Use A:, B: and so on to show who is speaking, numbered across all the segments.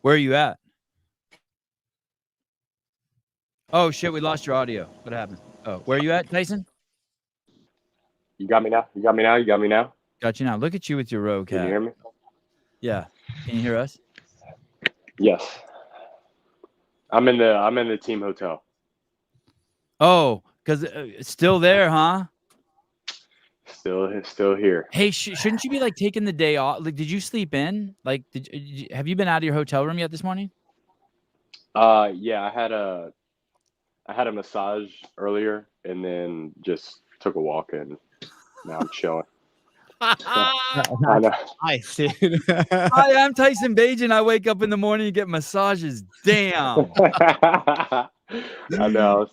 A: Where are you at? Oh shit, we lost your audio. What happened? Oh, where are you at, Tyson?
B: You got me now? You got me now? You got me now?
A: Got you now. Look at you with your rogue
B: Can
A: hat.
B: you hear me?
A: Yeah. Can you hear us?
B: Yes. I'm in the team hotel.
A: Oh, because it's still there, huh?
B: Still here.
A: Hey, shouldn't you be like taking the day off? Like, did you sleep in? Like, have you been out of your hotel room yet this morning?
B: Yeah, I had a massage earlier and then just took a walk and now I'm chilling. I know.
C: Nice, dude.
A: Hi, I'm Tyson Bagent. I wake up in the morning and get massages. Damn.
B: I know.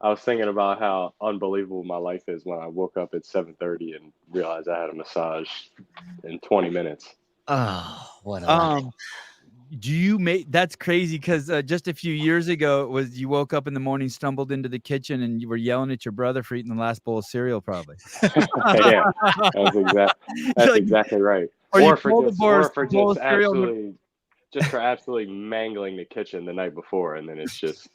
B: I was thinking about how unbelievable my life is when I woke up at 7:30 and realized I had a massage in 20 minutes.
C: Oh, what a
A: do you make that's crazy because just a few years ago it was you woke up in the morning, stumbled into the kitchen, and you were yelling at your brother for eating the last bowl of cereal, probably.
B: Yeah, that's exactly right. Or for just absolutely mangling the kitchen the night before, and then it's just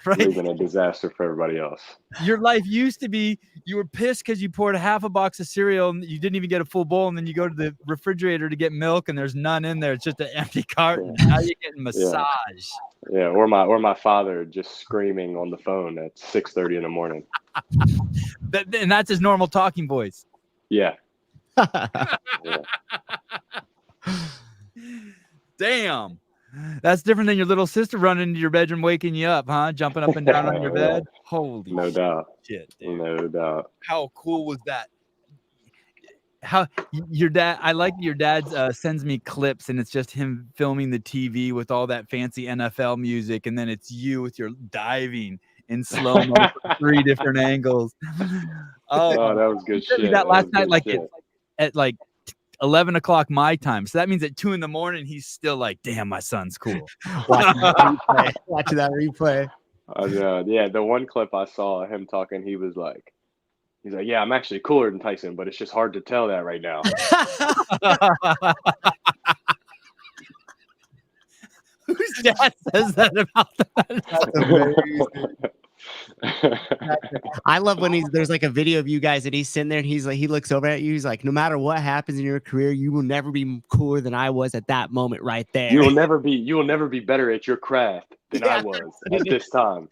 A: right?
B: leaving a disaster for everybody else.
A: Your life used to be you were pissed because you poured half a box of cereal and you didn't even get a full bowl, and then you go to the refrigerator to get milk and there's none in there. It's just an empty carton.
B: Yeah.
A: Now you're getting massage.
B: Yeah, or my father just screaming on the phone at 6:30 in the morning.
A: And that's his normal talking voice.
B: Yeah.
A: Yeah. Damn. That's different than your little sister running into your bedroom, waking you up, huh? Jumping up and down on your bed. Holy
B: no doubt.
A: Shit, dude.
B: No doubt.
A: How cool was that? How your dad? I like your dad sends me clips, and it's just him filming the TV with all that fancy NFL music, and then it's you with your diving in slow mo, 3 different angles.
B: Oh, that was good shit.
A: That last night, like at like 11 o'clock my time. So that means at 2 a.m. he's still like, damn, my son's cool.
C: Watching that replay.
B: Yeah, the one clip I saw him talking, he's like, yeah, I'm actually cooler than Tyson, but it's just hard to tell that right now.
A: Whose dad says that about that?
C: That's amazing. I love when there's like a video of you guys and he's sitting there and he's like, he looks over at you. He's like, no matter what happens in your career, you will never be cooler than I was at that moment right there.
B: You will never be better at your craft than I was at this time.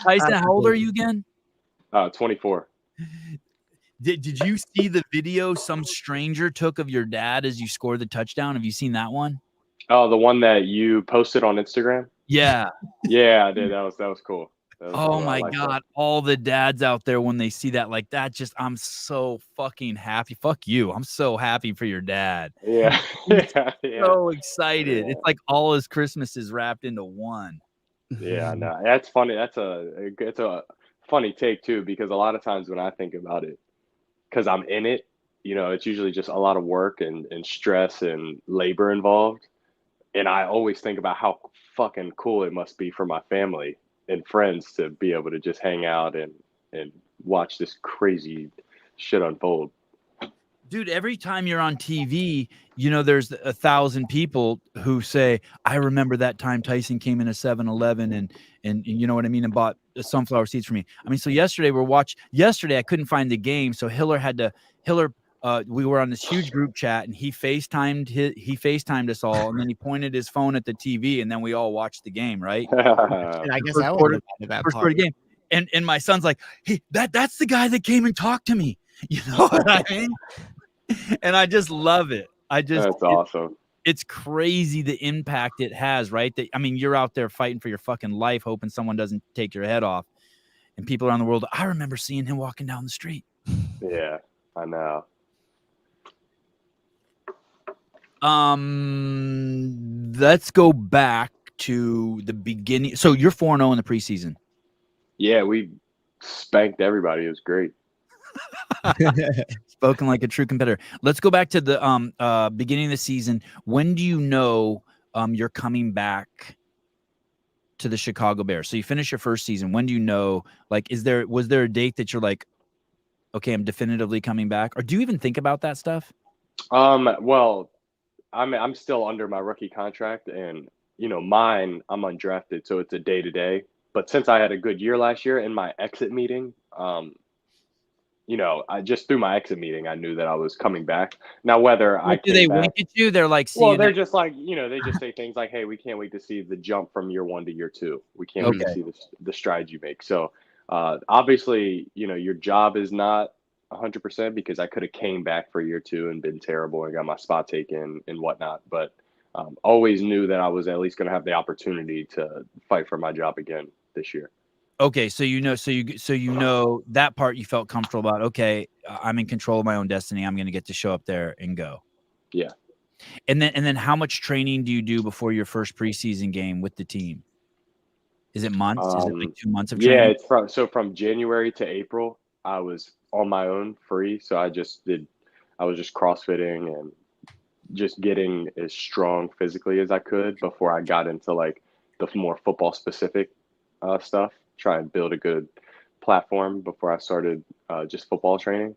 A: Tyson, how old are you again?
B: 24.
A: Did you see the video some stranger took of your dad as you scored the touchdown? Have you seen that one?
B: Oh, the one that you posted on Instagram?
A: Yeah.
B: Yeah, I did. That was cool.
A: Oh my God. All the dads out there, when they see that, like that, I'm so fucking happy. Fuck you. I'm so happy for your dad.
B: Yeah.
A: So excited. Yeah. It's like all his Christmases wrapped into one.
B: Yeah, no, that's funny. It's a funny take too, because a lot of times when I think about it, because I'm in it, it's usually just a lot of work and stress and labor involved. And I always think about how fucking cool it must be for my family and friends to be able to just hang out and watch this crazy shit unfold.
A: Dude, every time you're on TV, there's 1,000 people who say, I remember that time Tyson came in a 7-Eleven and you know what I mean, and bought sunflower seeds for me. I mean, so yesterday I couldn't find the game. So Hiller we were on this huge group chat and he FaceTimed us all, and then he pointed his phone at the TV and then we all watched the game, right?
C: And I guess I would have that
A: first part of the game. And my son's like, hey, that's the guy that came and talked to me. You know what I mean? And I just love it.
B: That's awesome.
A: It's crazy the impact it has, right? You're out there fighting for your fucking life, hoping someone doesn't take your head off. And people around the world, I remember seeing him walking down the street.
B: Yeah, I know.
A: Let's go back to the beginning. So you're 4-0 in the preseason.
B: Yeah, we spanked everybody. It was great.
A: Spoken like a true competitor. Let's go back to the beginning of the season. When do you know you're coming back to the Chicago Bears? So you finish your first season. When do you know? Like, was there a date that you're like, okay, I'm definitively coming back? Or do you even think about that stuff?
B: Well, I'm still under my rookie contract, and mine, I'm undrafted, so it's a day to day. But since I had a good year last year in my exit meeting, I just through my exit meeting, I knew that I was coming back. Now, whether I
A: What do they
B: came back,
A: wink at you? They're like, see
B: well,
A: you
B: they're
A: next.
B: just like, they just say things like, "Hey, we can't wait to see the jump from year 1 to year 2. We can't wait to
A: Okay.
B: see the strides you make." So, obviously, your job is not 100% because I could have came back for year 2 and been terrible and got my spot taken and whatnot. But always knew that I was at least going to have the opportunity to fight for my job again this year.
A: Okay, so that part you felt comfortable about. Okay, I'm in control of my own destiny. I'm going to get to show up there and go.
B: Yeah.
A: And then how much training do you do before your first preseason game with the team? Is it months? Is it like 2 months of
B: Yeah,
A: training?
B: it's from January to April, I was on my own free. So I was just CrossFitting and just getting as strong physically as I could before I got into like the more football specific stuff. Try and build a good platform before I started just football training.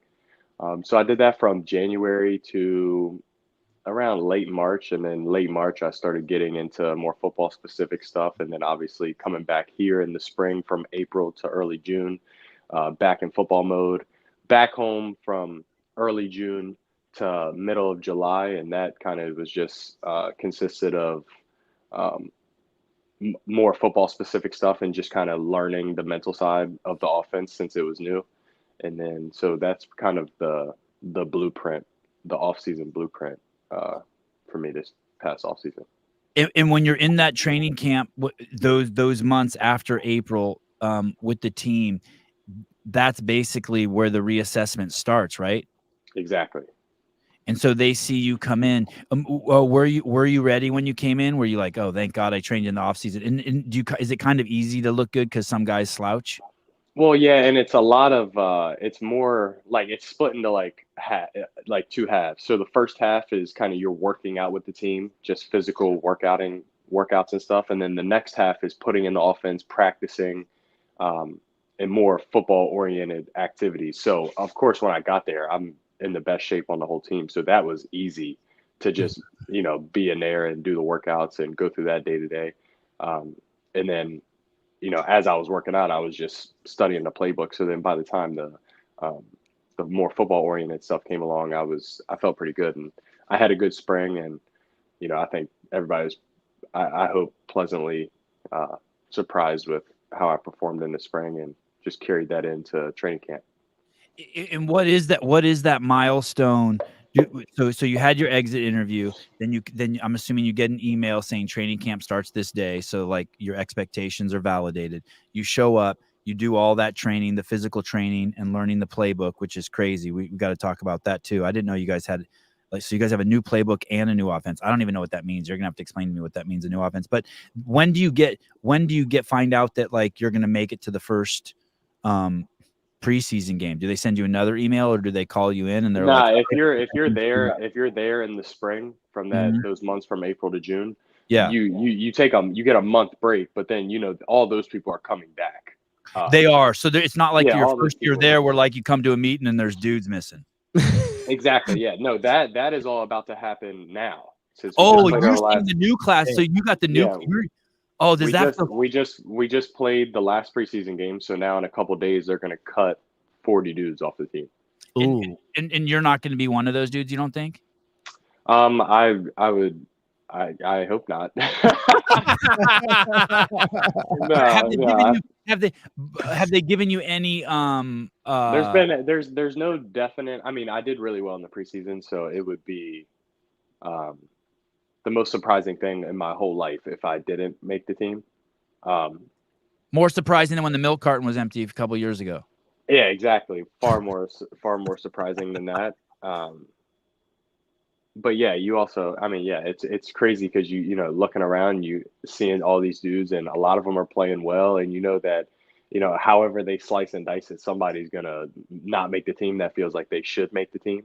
B: So I did that from January to around late March, and then late March I started getting into more football specific stuff, and then obviously coming back here in the spring from April to early June, back in football mode, back home from early June to middle of July, and that kind of was just consisted of um, more football specific stuff and just kind of learning the mental side of the offense since it was new. And then so that's kind of the blueprint, the off-season blueprint for me this past off-season.
A: And when you're in that training camp, those months after April with the team, that's basically where the reassessment starts, right?
B: Exactly.
A: And so they see you come in. Were you ready when you came in? Were you like, oh, thank God I trained in the off season? And is it kind of easy to look good because some guys slouch?
B: Well, yeah, and it's a lot of it's more like it's split into like like two halves. So the first half is kind of you're working out with the team, just physical workouts and stuff, and then the next half is putting in the offense, practicing, and more football oriented activities. So of course, when I got there, I'm in the best shape on the whole team, so that was easy to just be in there and do the workouts and go through that day to day, and then as I was working out, I was just studying the playbook. So then by the time the more football oriented stuff came along, I felt pretty good, and I had a good spring, and I think everybody was, I hope, pleasantly surprised with how I performed in the spring, and just carried that into training camp.
A: And what is that milestone? So you had your exit interview, then I'm assuming you get an email saying training camp starts this day. So like your expectations are validated. You show up, you do all that training, the physical training and learning the playbook, which is crazy. We got to talk about that too. I didn't know you guys had so you guys have a new playbook and a new offense. I don't even know what that means. You're gonna have to explain to me what that means, a new offense. But when do you find out that like you're gonna make it to the first preseason game? Do they send you another email or do they call you in and they're like,
B: if you're there in the spring from those months from April to June,
A: yeah,
B: you get a month break, but then all those people are coming back.
A: They are. So it's not like your first year there where like you come to a meeting and there's dudes missing.
B: Exactly. Yeah. No, that is all about to happen now.
A: Oh, you're seeing the new class. So you got the new.
B: Yeah.
A: Oh, does
B: we just played the last preseason game. So now in a couple of days they're going to cut 40 dudes off the team.
A: And you're not going to be one of those dudes, you don't think?
B: I hope not. No,
A: have they given you any
B: there's no definite. I mean, I did really well in the preseason, so it would be the most surprising thing in my whole life if I didn't make the team.
A: More surprising than when the milk carton was empty a couple of years ago.
B: Yeah, exactly. Far more surprising than that. But yeah, you also, I mean, yeah, it's crazy because looking around, you seeing all these dudes, and a lot of them are playing well, and that, however they slice and dice it, somebody's gonna not make the team that feels like they should make the team.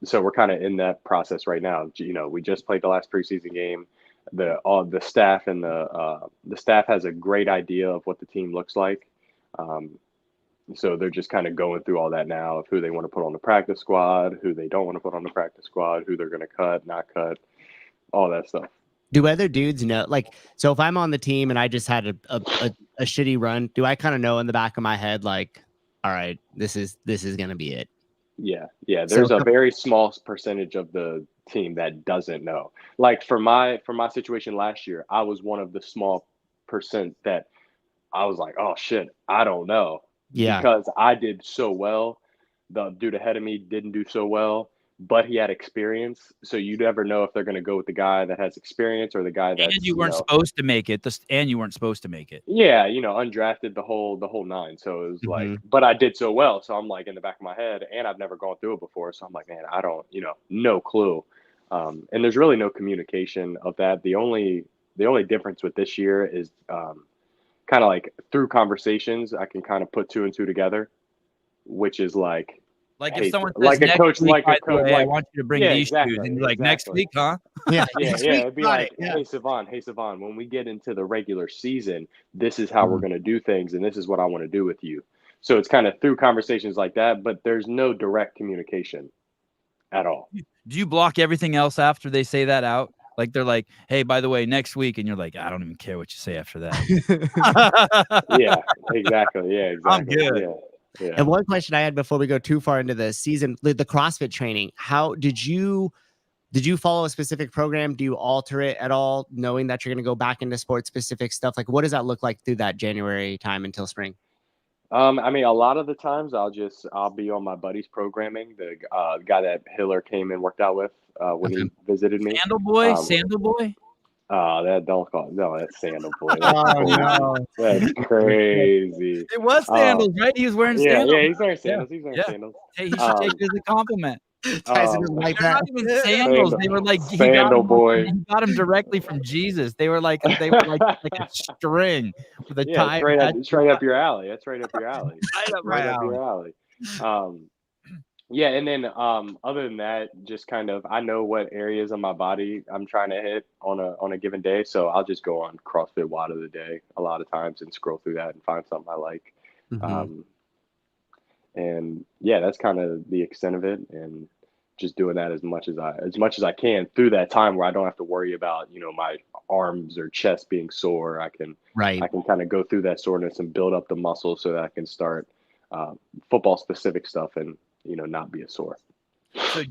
B: So we're kind of in that process right now. We just played the last preseason game. The staff and the staff has a great idea of what the team looks like. So they're just kind of going through all that now of who they want to put on the practice squad, who they don't want to put on the practice squad, who they're going to cut, not cut, all that stuff.
C: Do other dudes know? Like, so if I'm on the team and I just had a shitty run, do I kind of know in the back of my head, like, all right, this is going to be it?
B: Yeah. There's a very small percentage of the team that doesn't know. Like for my situation last year, I was one of the small percent that I was like, oh shit, I don't know.
C: Yeah.
B: Because I did so well. The dude ahead of me didn't do so well, but he had experience. So you never know if they're going to go with the guy that has experience or the guy that.
A: And you weren't supposed to make it. And you weren't supposed to make it.
B: Yeah, undrafted the whole 9. So it was like, but I did so well. So I'm like in the back of my head, and I've never gone through it before. So I'm like, man, I don't, no clue. And there's really no communication of that. The only difference with this year is kind of like through conversations, I can kind of put 2 and 2 together, which is like
A: if someone says,
B: like a coach,
A: week,
B: like a coach,
A: I want you to bring these
B: exactly,
A: shoes, and you're like, next week, huh?
C: Yeah.
B: It'd be like, hey Savon, when we get into the regular season, this is how we're going to do things, and this is what I want to do with you. So it's kind of through conversations like that, but there's no direct communication at all.
A: Do you block everything else after they say that out? Like they're like, hey, by the way, next week, and you're like, I don't even care what you say after that.
B: Yeah, exactly. Yeah, exactly.
A: I'm good.
B: Yeah.
C: And one question I had before we go too far into the season, the CrossFit training, how did you follow a specific program? Do you alter it at all, knowing that you're going to go back into sports specific stuff? Like, what does that look like through that January time until spring?
B: I mean, a lot of the times I'll be on my buddy's programming. The guy that Hiller came and worked out with when he visited me.
A: Sandal boy.
B: That's Sandal Boy. That's crazy.
A: It was sandals, right? He was wearing sandals.
B: Yeah, he's wearing sandals. He's wearing sandals.
A: Hey, he should take it as a compliment.
C: Tyson was like that.
A: Not even sandals. They were like
B: Sandal Boy.
A: He got them directly from Jesus. They were like a string with a tie.
B: It's right up your alley. That's right up your alley.
A: Right up your
B: alley. Yeah, and then other than that, just kind of I know what areas of my body I'm trying to hit on a given day, so I'll just go on CrossFit WOD of the day a lot of times and scroll through that and find something I like. And yeah, that's kind of the extent of it, and just doing that as much as I can through that time where I don't have to worry about my arms or chest being sore. I can kind of go through that soreness and build up the muscle so that I can start football specific stuff and not be a sore.
A: So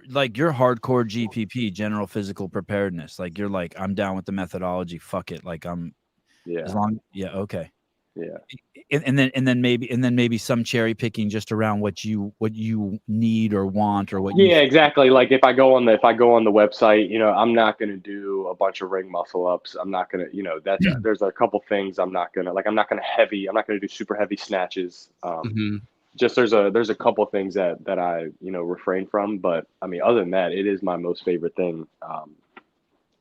A: like you're hardcore GPP, general physical preparedness. Like you're like, I'm down with the methodology. Fuck it. Like okay.
B: Yeah.
A: And then maybe some cherry picking just around what you need or want or what.
B: Exactly. Like if I go on the website, I'm not going to do a bunch of ring muscle ups. I'm not going to, there's a couple things I'm not going to do super heavy snatches. Just there's a couple things that I refrain from, but I mean other than that, it is my most favorite thing.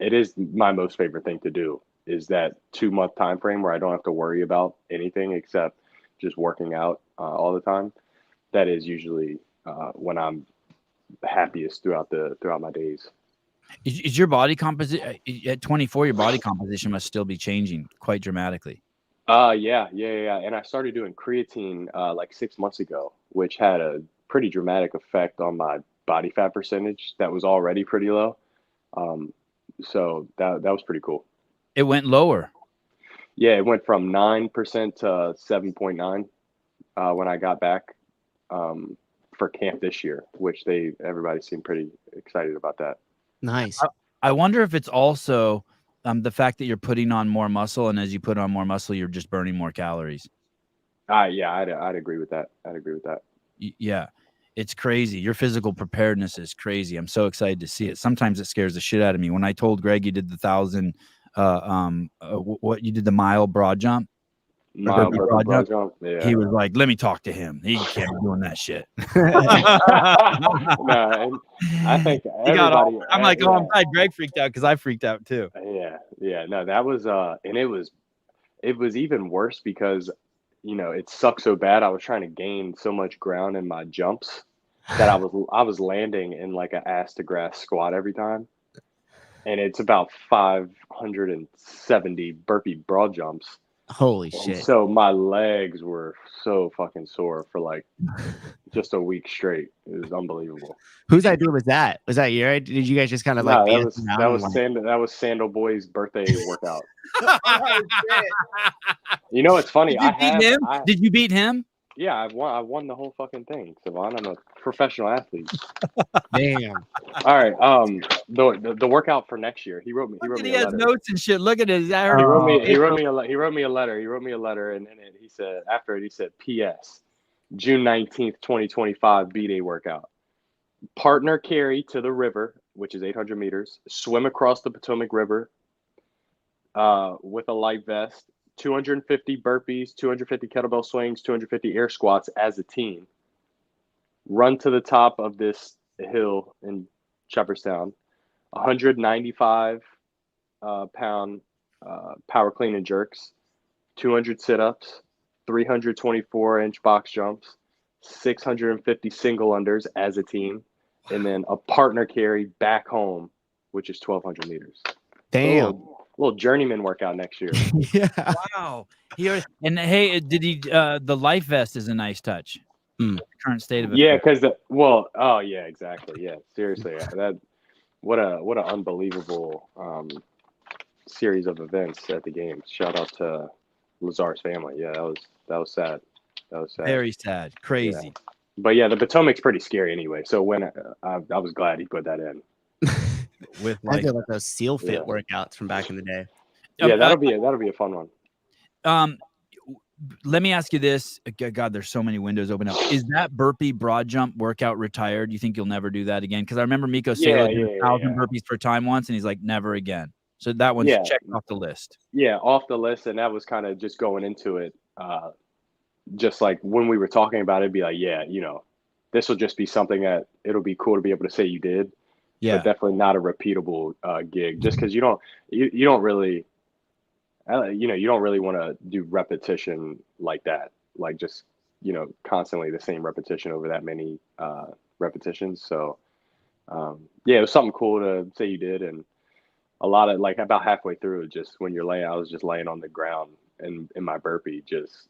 B: It is my most favorite thing to do is that 2-month time frame where I don't have to worry about anything except just working out all the time. That is usually when I'm happiest throughout my days.
A: Is your body composition at 24? Your body composition must still be changing quite dramatically.
B: Yeah. And I started doing creatine like 6 months ago, which had a pretty dramatic effect on my body fat percentage that was already pretty low. So that was pretty cool.
A: It went lower.
B: Yeah, it went from 9% to 7.9 when I got back for camp this year, which everybody seemed pretty excited about that.
C: Nice.
A: I wonder if it's also the fact that you're putting on more muscle, and as you put on more muscle, you're just burning more calories.
B: Yeah, I'd agree with that.
A: Yeah, it's crazy. Your physical preparedness is crazy. I'm so excited to see it. Sometimes it scares the shit out of me. When I told Greg you did the 1,000, what you did the mile broad jump.
B: Broad jump. Yeah.
A: He was like, "Let me talk to him. He can't be doing that shit."
B: No, I think everybody.
A: I'm like, I'm glad Greg freaked out because I freaked out too.
B: Yeah. No, that was and it was even worse because it sucked so bad. I was trying to gain so much ground in my jumps that I was landing in like an ass to grass squat every time, and it's about 570 burpee broad jumps.
C: Holy
B: And
C: shit.
B: so my legs were so fucking sore for like just a week straight. It was unbelievable.
C: Whose idea was that? Was that your idea? Did you guys just kind of like
B: No,
C: BS around
B: that
C: and
B: was
C: like-
B: that was Sandal Boy's birthday workout.
C: Oh, shit.
B: You know, it's funny.
A: Did you beat him? Did you beat him?
B: Yeah, I won the whole fucking thing, Savon. I'm a professional athlete.
C: Damn.
B: All right. The workout for next year. He wrote me
A: He
B: a
A: has
B: letter.
A: notes and shit. Look at it. I heard
B: He
A: him.
B: wrote me a letter, and in it he said, after it he said, P.S. June 19th, 2025 B-Day workout. Partner carry to the river, which is 800 meters. Swim across the Potomac River with a light vest. 250 burpees, 250 kettlebell swings, 250 air squats as a team. Run to the top of this hill in Shepherdstown. 195 pound power clean and jerks, 200 sit-ups, 324-inch box jumps, 650 single unders as a team, and then a partner carry back home, which is 1,200 meters.
C: Damn.
B: Little journeyman workout next year.
C: Yeah.
A: Wow. And hey, did he? The life vest is a nice touch. Current state of
B: Yeah,
A: affairs.
B: because yeah, exactly. Yeah, seriously, what an unbelievable series of events at the games. Shout out to Lazar's family. Yeah, that was sad. That was sad.
A: Very sad. Crazy.
B: Yeah. But yeah, the Potomac's pretty scary anyway. So when I was glad he put that in.
A: With
C: I
A: like,
C: did like those SEAL fit
B: Yeah.
C: workouts from back in the day.
B: Yeah, that'll be a fun one.
A: Let me ask you this. God, there's so many windows open up. Is that burpee broad jump workout retired? You think you'll never do that again? Because I remember Miko Salo did 1,000 burpees per time once, and he's like, never again. So that one's checked off the list.
B: Yeah, off the list, and that was kind of just going into it. Just like when we were talking about it, it'd be like, yeah, you know, this will just be something that it'll be cool to be able to say you did.
A: Yeah,
B: but definitely not a repeatable gig. Just because you don't really, you don't really want to do repetition like that. Like just constantly the same repetition over that many repetitions. So yeah, it was something cool to say you did, and a lot of like about halfway through, just when you're laying, I was just laying on the ground and in my burpee, just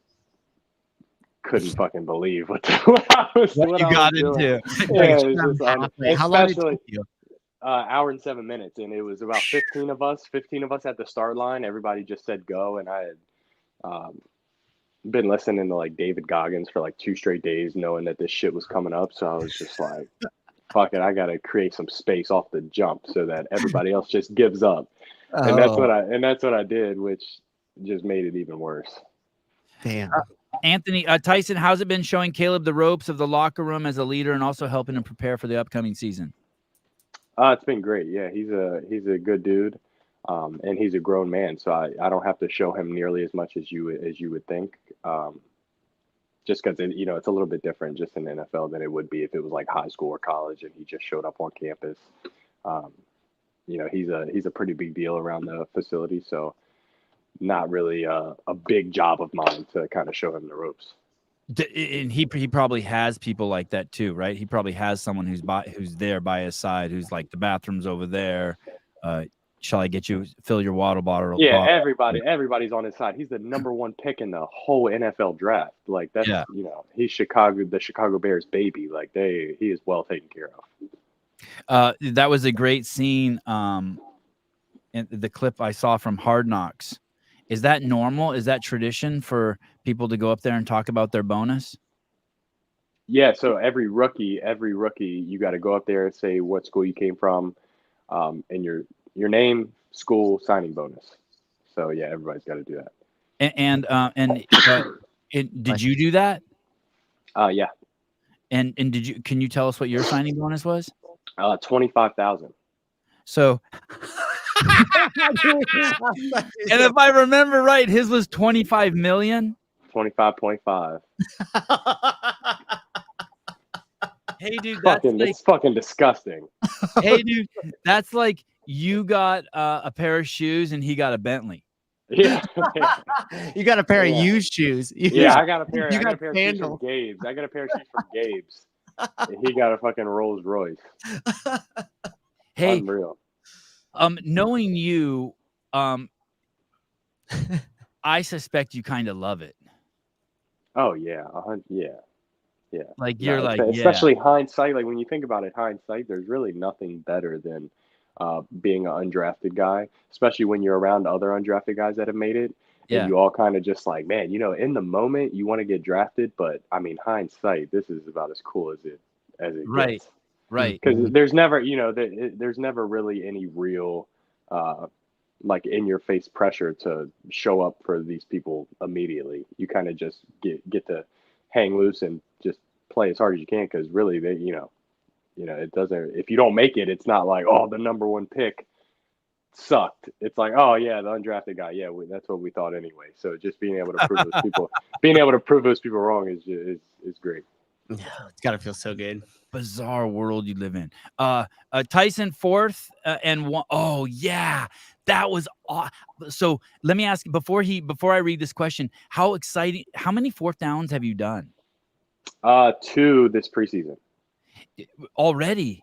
B: couldn't fucking believe what I was doing. Yeah, it's just,
C: how long did it take you?
B: Hour and 7 minutes, and it was about 15 of us at the start line. Everybody just said go, and I had been listening to like David Goggins for like 2 straight days, knowing that this shit was coming up. So I was just like, fuck it, I gotta create some space off the jump so that everybody else just gives up. And that's what I did, which just made it even worse.
C: Damn.
A: Anthony, Tyson, how's it been showing Caleb the ropes of the locker room as a leader and also helping him prepare for the upcoming season?
B: It's been great. Yeah, he's a good dude, and he's a grown man, so I don't have to show him nearly as much as you would think. Just because it's a little bit different just in the NFL than it would be if it was like high school or college and he just showed up on campus. He's a pretty big deal around the facility, so not really a big job of mine to kind of show him the ropes.
A: And he probably has people like that too, right? He probably has someone who's there by his side, who's like, the bathroom's over there. Shall I get you fill your water bottle?
B: Yeah, everybody's on his side. He's the number 1 pick in the whole NFL draft. Like that's he's the Chicago Bears baby. Like he is well taken care
A: of. That was a great scene. In the clip I saw from Hard Knocks. Is that normal? Is that tradition for people to go up there and talk about their bonus?
B: Yeah. So every rookie, you got to go up there and say what school you came from, and your name, school, signing bonus. So yeah, everybody's got to do that.
A: And did you do that?
B: Yeah.
A: And can you tell us what your signing bonus was?
B: 25,000.
A: So. And if I remember right, his was 25 million.
B: 25.5.
A: Hey, dude,
B: that's fucking disgusting.
A: Hey, dude, that's like you got a pair of shoes and he got a Bentley.
B: Yeah.
C: You got a pair of used shoes.
B: Yeah, I got a pair. I got a pair of shoes from Gabe's. I got a pair of shoes from Gabe's. And he got a fucking Rolls Royce.
A: Hey,
B: unreal.
A: Knowing you, I I suspect you kind of love it.
B: Oh yeah, yeah.
A: Like you're like,
B: especially hindsight. Like when you think about it, hindsight, there's really nothing better than being an undrafted guy, especially when you're around other undrafted guys that have made it, and you all kind of just like, man, in the moment you want to get drafted, but I mean, hindsight, this is about as cool as it gets.
A: Right.
B: Because there's never, there's never really any real like in your face pressure to show up for these people immediately. You kind of just get to hang loose and just play as hard as you can, because really they it doesn't, if you don't make it, it's not like, oh, the number one pick sucked. It's like, oh yeah, the undrafted guy, that's what we thought anyway. So just being able to prove those people wrong is great.
C: Yeah, it's got to feel so good.
A: Bizarre world you live in. Tyson fourth and one. Oh yeah, that was so. Let me ask you before I read this question. How exciting! How many fourth downs have you done?
B: 2 this preseason.
A: Already.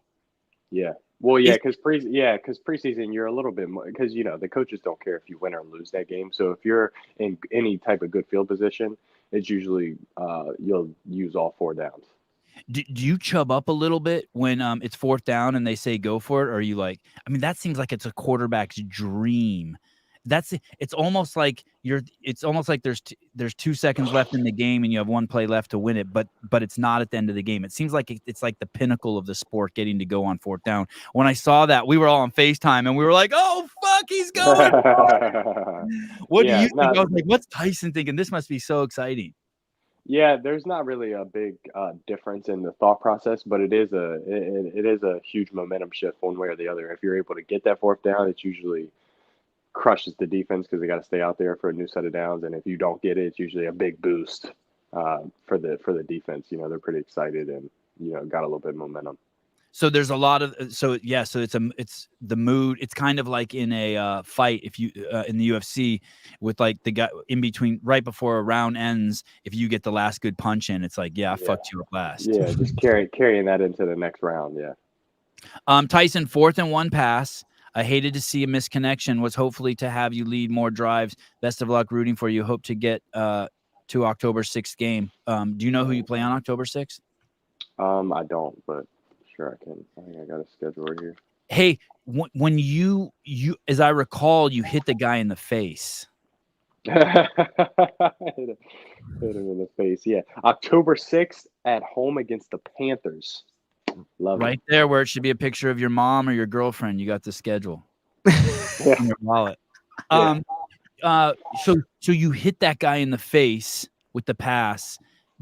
B: Yeah. Well, yeah, because preseason you're a little bit more, because the coaches don't care if you win or lose that game. So if you're in any type of good field position, it's usually you'll use all 4 downs.
A: Do you chub up a little bit when it's fourth down and they say go for it? Or are you like, I mean, that seems like it's a quarterback's dream. It's almost like there's 2 seconds left in the game and you have 1 play left to win it, but it's not at the end of the game. It seems like it's like the pinnacle of the sport, getting to go on fourth down. When I saw that, we were all on FaceTime and we were like, oh fuck, he's going. What do you think? I was like, what's Tyson thinking? This must be so exciting.
B: Yeah, there's not really a big difference in the thought process, but it is a huge momentum shift one way or the other. If you're able to get that fourth down, it usually crushes the defense because they got to stay out there for a new set of downs, and if you don't get it, it's usually a big boost for the defense. They're pretty excited and got a little bit of momentum.
A: So there's a lot of so it's the mood. It's kind of like in a fight, if you in the UFC, with like the guy in between, right before a round ends, if you get the last good punch in, it's like, I fucked you up last.
B: Yeah, just carrying that into the next round. Yeah.
A: Tyson, 4th and 1 pass. I hated to see a misconnection. Was hopefully to have you lead more drives. Best of luck, rooting for you. Hope to get to October 6th game. Do you know who you play on October 6th?
B: I don't, but sure I can. I think I got a schedule right here.
A: Hey, when you as I recall, you hit the guy in the face.
B: hit him in the face. Yeah, October 6th at home against the Panthers. Love
A: right
B: it.
A: There, where it should be a picture of your mom or your girlfriend. You got the schedule in your wallet. So you hit that guy in the face with the pass.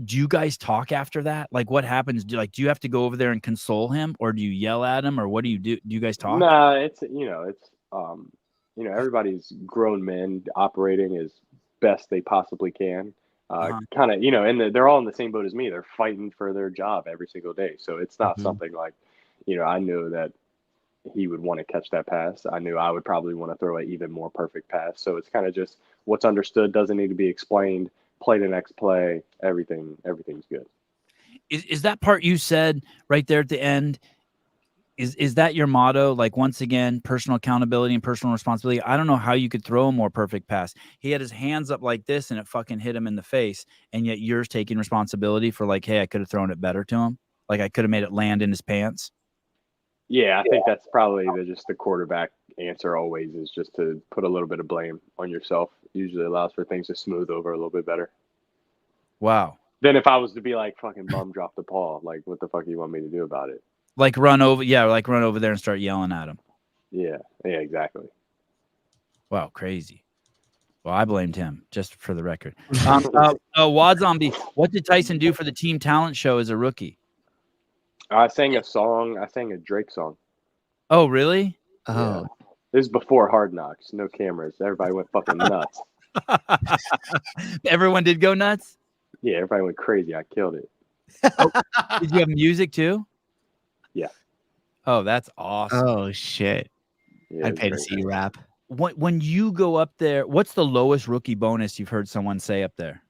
A: Do you guys talk after that? Like, what happens? Do you have to go over there and console him, or do you yell at him, or what do you do? Do you guys talk?
B: Nah, it's everybody's grown men operating as best they possibly can. Kind of, and they're all in the same boat as me. They're fighting for their job every single day. So it's not something like, I knew that he would want to catch that pass. I knew I would probably want to throw an even more perfect pass. So it's kind of just what's understood doesn't need to be explained. Play the next play. Everything's good.
A: Is that part you said right there at the end? Is that your motto? Like, once again, personal accountability and personal responsibility. I don't know how you could throw a more perfect pass. He had his hands up like this and it fucking hit him in the face. And yet you're taking responsibility for like, hey, I could have thrown it better to him. Like, I could have made it land in his pants.
B: Yeah, I think that's probably just the quarterback answer always, is just to put a little bit of blame on yourself. Usually allows for things to smooth over a little bit better.
A: Wow.
B: Then if I was to be like, fucking bum, drop the ball, like, what the fuck do you want me to do about it?
A: Like run over there and start yelling at him.
B: Yeah, exactly.
A: Wow, crazy. Well, I blamed him, just for the record. Wad Zombie, what did Tyson do for the team talent show as a rookie?
B: I sang a song. I sang a Drake song.
A: Oh, really?
C: Oh.
B: Yeah. This is before Hard Knocks. No cameras. Everybody went fucking nuts.
A: Everyone did go nuts?
B: Yeah, everybody went crazy. I killed it.
A: Did you have music too?
B: Yeah.
A: Oh, that's awesome.
C: Oh, shit.
B: Yeah,
C: I'd pay to see you rap.
A: When you go up there, what's the lowest rookie bonus you've heard someone say up there?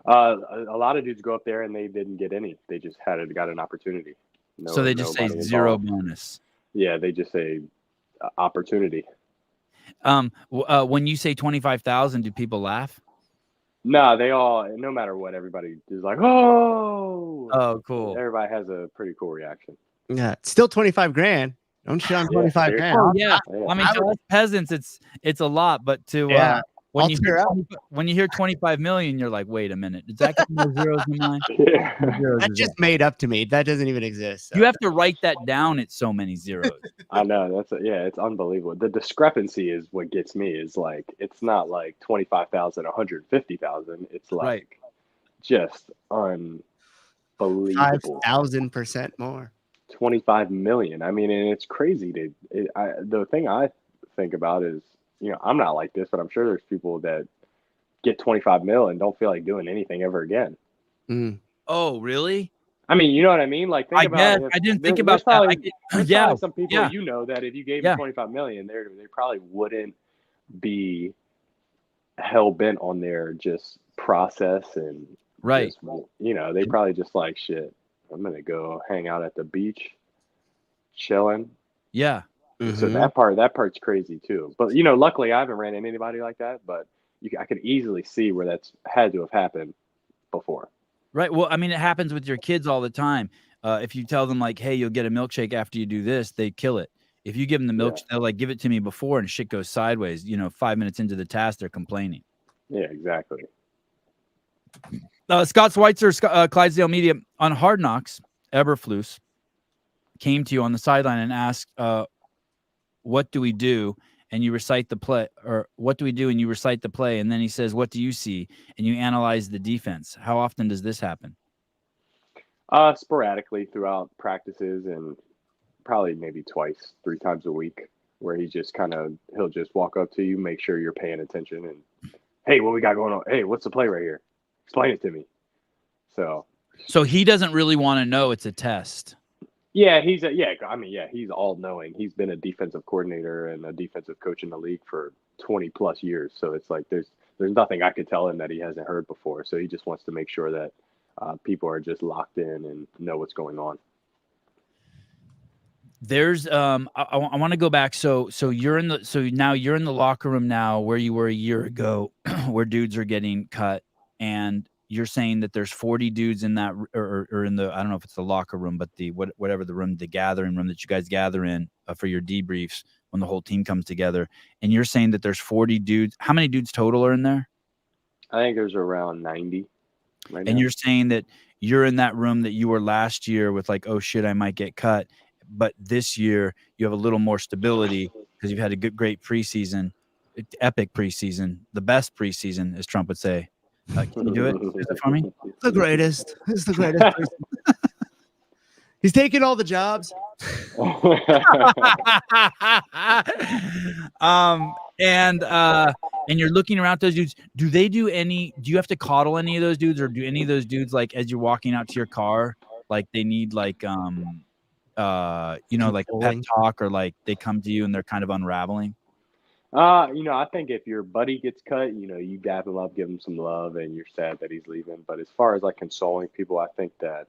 B: A lot of dudes go up there and they didn't get any. They just got an opportunity.
A: So they just say zero bonus.
B: Yeah, they just say opportunity.
A: When you say 25,000, do people laugh?
B: No, they all, no matter what, everybody is like, oh.
A: Oh, cool.
B: Everybody has a pretty cool reaction.
C: Yeah, it's still 25 grand. Don't shit on 25
B: seriously.
C: grand.
A: Oh yeah.
B: Yeah.
A: I mean, to us peasants, it's a lot, but to
C: Yeah.
A: when
C: I'll
A: you
C: tear
A: hear
C: up.
A: when you hear 25 million, you're like, wait a minute, does that get more zeros in mine?
B: Yeah.
A: Zeros
C: That's
A: is
C: just
A: it.
C: made up to me. That doesn't even exist. So.
A: You have to write that down at so many zeros.
B: I know it's unbelievable. The discrepancy is what gets me. Is like it's not like 25,000, 150,000. It's like
A: Right.
B: just unbelievable.
C: 5,000% more.
B: 25 million. I mean, and it's crazy. The thing I think about is, I'm not like this, but I'm sure there's people that get 25 mil and don't feel like doing anything ever again.
C: Mm.
A: Oh, really?
B: I mean, you know what I mean? Like, think
A: I
B: about
A: guess
B: it.
A: I didn't think
B: There's
A: about that.
B: probably- there's
A: Yeah,
B: probably some people
A: yeah.
B: that if you gave
A: Yeah.
B: them 25 million, they probably wouldn't be hell bent on their just process and
A: Right.
B: just, they probably just like, shit, I'm gonna go hang out at the beach, chilling.
A: Yeah.
B: So that part's crazy too. But luckily I haven't ran into anybody like that. But I could easily see where that's had to have happened before.
A: Right. Well, I mean, it happens with your kids all the time. If you tell them like, "Hey, you'll get a milkshake after you do this," they kill it. If you give them the milk, they'll like give it to me before, and shit goes sideways. 5 minutes into the task, they're complaining.
B: Yeah, exactly.
A: Scott Switzer, Clydesdale Media on Hard Knocks. Eberflus came to you on the sideline and asked, "What do we do?" And you recite the play, or what do we do? And you recite the play, and then he says, "What do you see?" And you analyze the defense. How often does this happen?
B: Sporadically throughout practices, and probably maybe 3 times a week, where he'll just walk up to you, make sure you're paying attention, and hey, what we got going on? Hey, what's the play right here? Explain it to me. So
A: he doesn't really want to know. It's a test.
B: Yeah, he's all knowing. He's been a defensive coordinator and a defensive coach in the league for 20 plus years. So it's like there's nothing I could tell him that he hasn't heard before. So he just wants to make sure that people are just locked in and know what's going on.
A: There's I want to go back. So now you're in the locker room now where you were a year ago, where dudes are getting cut, and you're saying that there's 40 dudes in that, or in the, I don't know if it's the locker room, but the whatever the room, the gathering room that you guys gather in for your debriefs when the whole team comes together. And you're saying that there's 40 dudes. How many dudes total are in there?
B: I think there's around 90 right now.
A: And you're saying that you're in that room that you were last year with like, oh shit, I might get cut. But this year you have a little more stability because you've had a great preseason, epic preseason, the best preseason, as Trump would say. Can you do it? Is it for me?
C: The greatest. It's the greatest. He's taking all the jobs.
A: And you're looking around at those dudes. Do you have to coddle any of those dudes, or do any of those dudes, like as you're walking out to your car, like they need like like a pep talk, or like they come to you and they're kind of unraveling?
B: I think if your buddy gets cut, you dap him up, give him some love, and you're sad that he's leaving. But as far as like consoling people, I think that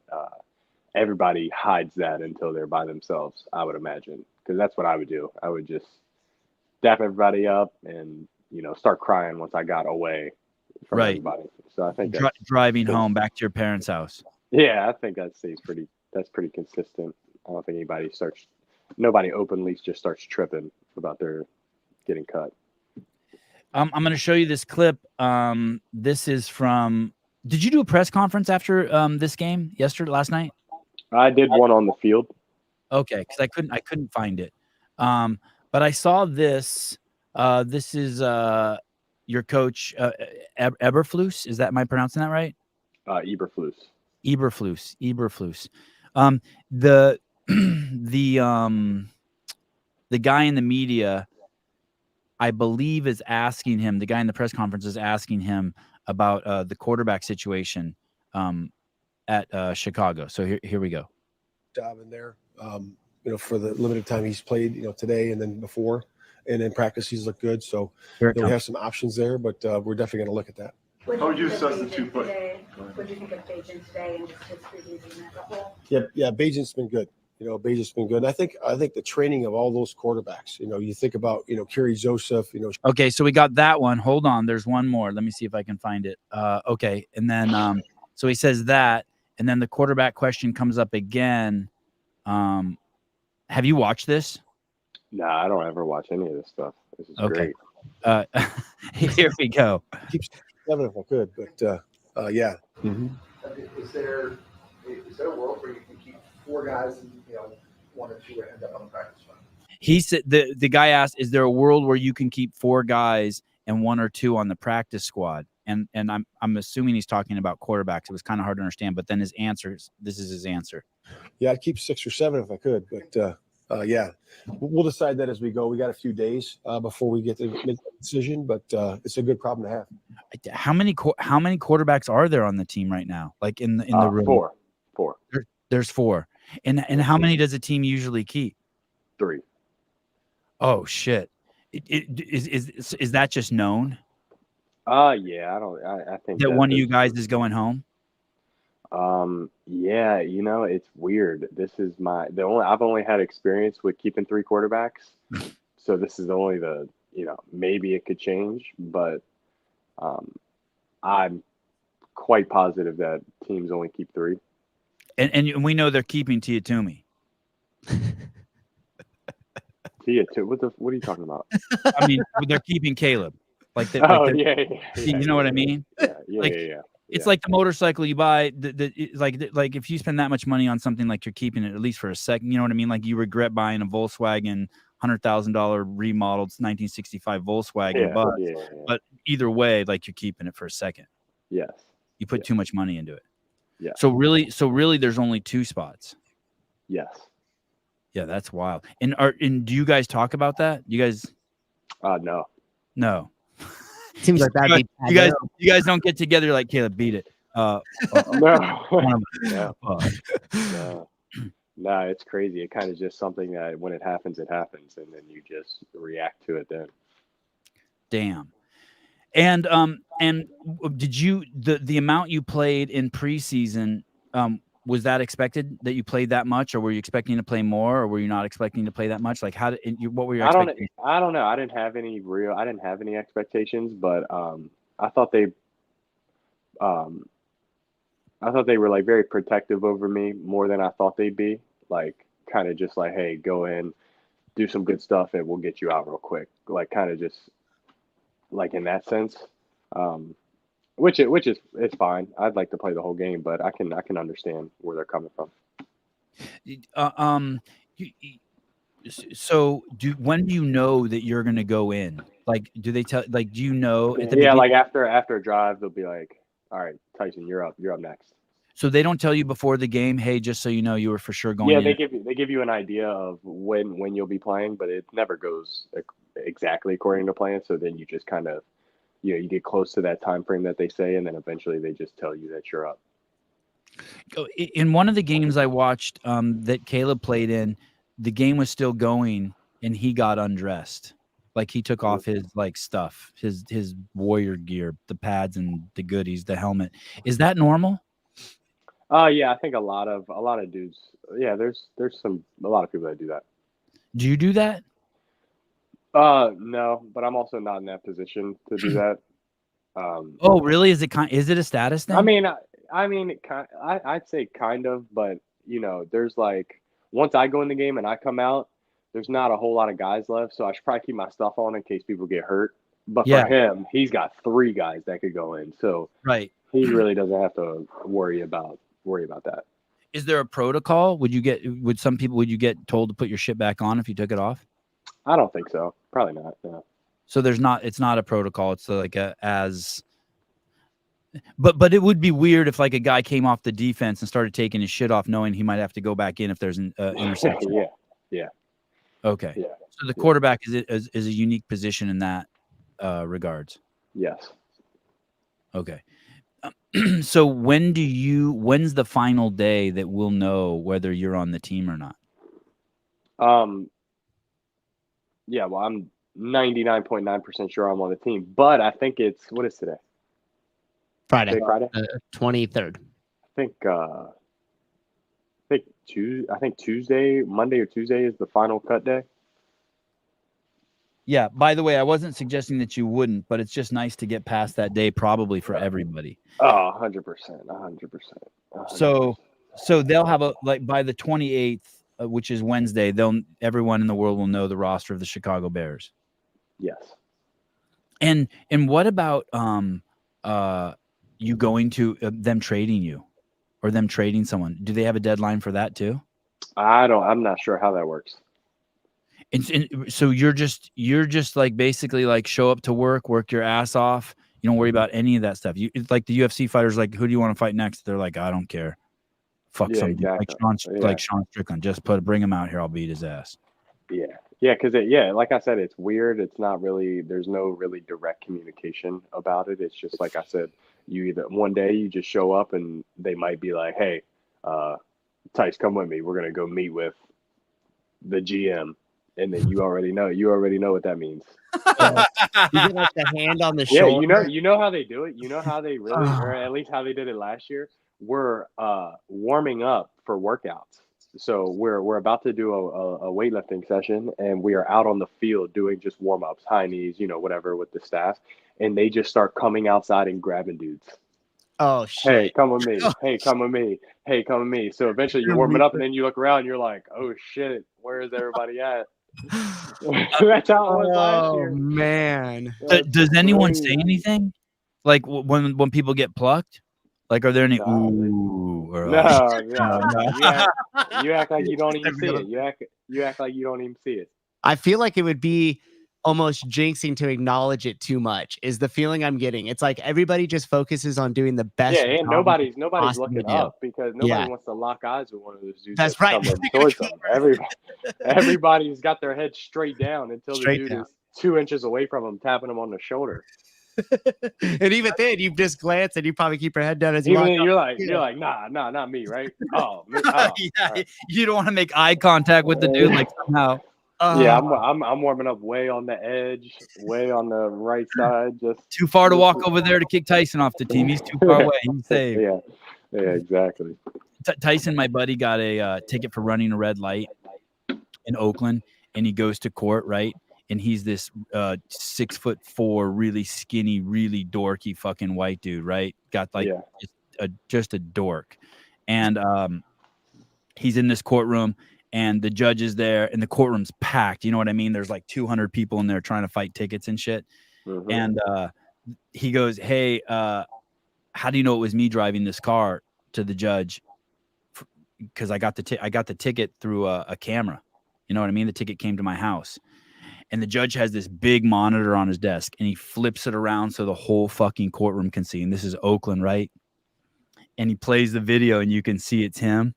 B: everybody hides that until they're by themselves, I would imagine, because that's what I would do. I would just dap everybody up and, start crying once I got away from everybody. So I think
A: driving home back to your parents' house.
B: Yeah, I think that's pretty consistent. I don't think nobody openly just starts tripping about their getting cut.
A: I'm going to show you this clip. This is from. Did you do a press conference after this game last night?
B: I did one on the field.
A: Okay, because I couldn't find it. But I saw this. This is your coach, Eberflus. Am I pronouncing that right?
B: Eberflus.
A: The guy in the media, I believe, is asking him. The guy in the press conference is asking him about the quarterback situation at Chicago. So here we go.
D: Job in there, for the limited time he's played, today and then before, and in practice he's looked good. So we have some options there, but we're definitely going to look at that.
E: How would you assess the 2 foot? What do you think of Bagent today and just his preseason as a whole?
D: Yeah, Bagent's been good. You know, Bagent's been good. And I think the training of all those quarterbacks, you know, you think about, you know, Kerry Joseph, you know.
A: Okay, so we got that one. Hold on, there's one more. Let me see if I can find it. Okay, and then so he says that, and then the quarterback question comes up again. Have you watched this?
B: Nah, I don't ever watch any of this stuff. This is great.
A: Here we go.
D: Keep 7 if I could, but yeah. Mm-hmm.
E: Is there a world where you can keep 4 guys and, you know, 1 or 2 end up on the practice squad?
A: He said the guy asked, "Is there a world where you can keep 4 guys and 1 or 2 on the practice squad?" And I'm assuming he's talking about quarterbacks. It was kind of hard to understand, but then his answer, this is his answer.
D: Yeah, I'd keep 6 or 7 if I could, but yeah, we'll decide that as we go. We got a few days before we get to make that decision, but it's a good problem to have.
A: How many quarterbacks are there on the team right now? Like in the room?
B: 4.
A: There's 4. And how many does a team usually keep?
B: 3.
A: Oh shit! Is that just known?
B: Yeah, I think
A: that one of you guys is going home.
B: Yeah, you know, it's weird. This is I've only had experience with keeping 3 quarterbacks, so this is only maybe it could change, but I'm quite positive that teams only keep 3.
A: And we know they're keeping Tia Toomey.
B: Tia, what are you talking about?
A: I mean, they're keeping Caleb.
B: Yeah.
A: You know what I mean?
B: Yeah.
A: It's like the motorcycle you buy. Like if you spend that much money on something, like you're keeping it at least for a second. You know what I mean? Like you regret buying a Volkswagen $100,000 remodeled 1965 Volkswagen, but either way, like you're keeping it for a second.
B: Yes.
A: You put too much money into it.
B: Yeah.
A: So really, there's only 2 spots.
B: Yes.
A: Yeah, that's wild. And do you guys talk about that? You guys?
B: No.
C: Seems like that'd be
A: you guys don't get together like Caleb beat it.
B: No. No, it's crazy. It kind of just something that when it happens, and then you just react to it then.
A: Damn. And did you the amount you played in preseason, was that expected that you played that much, or were you expecting to play more, or were you not expecting to play that much? Like what were your expectations?
B: I don't know. I didn't have any expectations, but I thought they were like very protective over me, more than I thought they'd be. Like kind of just like, hey, go in, do some good stuff, and we'll get you out real quick. Like kind of just like in that sense. Which is it's fine. I'd like to play the whole game, but I can understand where they're coming from.
A: So when do you know that you're going to go in? Like, do they tell? Like, do you know? At the
B: beginning? Like after a drive, they'll be like, "All right, Tyson, you're up next."
A: So they don't tell you before the game, "Hey, just so you know, you were for sure going."
B: Yeah,
A: in.
B: they give you an idea of when you'll be playing, but it never goes exactly according to plan. So then you just kind of. You get close to that time frame that they say, and then eventually they just tell you that you're up.
A: In one of the games I watched that Caleb played in, the game was still going, and he got undressed. Like he took off his stuff, his warrior gear, the pads and the goodies, the helmet. Is that normal?
B: Yeah, I think a lot of dudes. Yeah, there's a lot of people that do that.
A: Do you do that?
B: No, but I'm also not in that position to do that.
A: Oh, really? Is it a status thing?
B: I'd say kind of, but there's like once I go in the game and I come out, there's not a whole lot of guys left, so I should probably keep my stuff on in case people get hurt. But for him, he's got 3 guys that could go in, so
A: right,
B: he really doesn't have to worry about that.
A: Is there a protocol? Would you get told to put your shit back on if you took it off?
B: I don't think so. Probably not. No.
A: So it's not a protocol. It's like but it would be weird if like a guy came off the defense and started taking his shit off, knowing he might have to go back in if there's an interception.
B: Yeah.
A: Okay. Yeah. So the quarterback is a unique position in that regards.
B: Yes.
A: Okay. So when's the final day that we'll know whether you're on the team or not?
B: Yeah, well, I'm 99.9% sure I'm on the team, but I think what is today?
C: Friday.
B: 23rd.
C: I think
B: Tuesday, Monday or Tuesday is the final cut day.
A: Yeah. By the way, I wasn't suggesting that you wouldn't, but it's just nice to get past that day, probably for everybody.
B: Oh, 100%, 100%.
A: So they'll have by the 28th, which is Wednesday, everyone in the world will know the roster of the Chicago Bears.
B: Yes.
A: And what about you going to them trading you, or them trading someone? Do they have a deadline for that too?
B: I'm not sure how that works.
A: And so you're just like basically like show up to work your ass off. You don't worry about any of that stuff. It's like the UFC fighters, like, who do you want to fight next? They're like, I don't care. Fuck
B: yeah,
A: somebody.
B: exactly.
A: Like Sean Strickland. Just bring him out here. I'll beat his ass.
B: Yeah. Yeah, because like I said, it's weird. It's not really, there's no really direct communication about it. It's just like I said, you either one day you just show up and they might be like, hey, Tice, come with me. We're gonna go meet with the GM, and then you already know what that means.
C: You get like the hand on the shoulder.
B: Yeah, you know how they do it. You know how they really, or at least how they did it last year. We're warming up for workouts. So we're about to do a weightlifting session, and we are out on the field doing just warm-ups, high knees, whatever, with the staff, and they just start coming outside and grabbing dudes.
C: Oh shit!
B: Hey, come with me. Hey, come with me. Hey, come with me. So eventually you're warming up, and then you look around, and you're like, oh shit, where is everybody at? That's how it was last year.
C: Oh man!
A: Does anyone say anything? Like when people get plucked? Like, are there any ooh? Or,
B: no. You act like you don't even see it. You act like you don't even see it.
C: I feel like it would be almost jinxing to acknowledge it too much. Is the feeling I'm getting? It's like everybody just focuses on doing the best.
B: Yeah, and nobody's looking up because nobody wants to lock eyes with one of those dudes.
C: That's right.
B: Everybody's got their head straight down until the dude is 2 inches away from them, tapping them on the shoulder.
C: And even then, you just glance and you probably keep your head down as you walk.
B: You're like, nah, not me, right? Oh,
A: yeah, right. You don't want to make eye contact with the dude, like somehow.
B: Yeah, I'm warming up way on the edge, way on the right side. Just
A: too far to walk over there to kick Tyson off the team. He's too far away. He's safe.
B: Yeah, exactly.
A: Tyson, my buddy, got a ticket for running a red light in Oakland, and he goes to court, right? And he's this 6'4", really skinny, really dorky fucking white dude, right? Got like just a dork. And he's in this courtroom, and the judge is there, and the courtroom's packed. You know what I mean? There's like 200 people in there trying to fight tickets and shit. Mm-hmm. And he goes, hey, how do you know it was me driving this car to the judge? Because I got the ticket through a camera. You know what I mean? The ticket came to my house. And the judge has this big monitor on his desk, and he flips it around so the whole fucking courtroom can see. And this is Oakland, right? And he plays the video, and you can see it's him.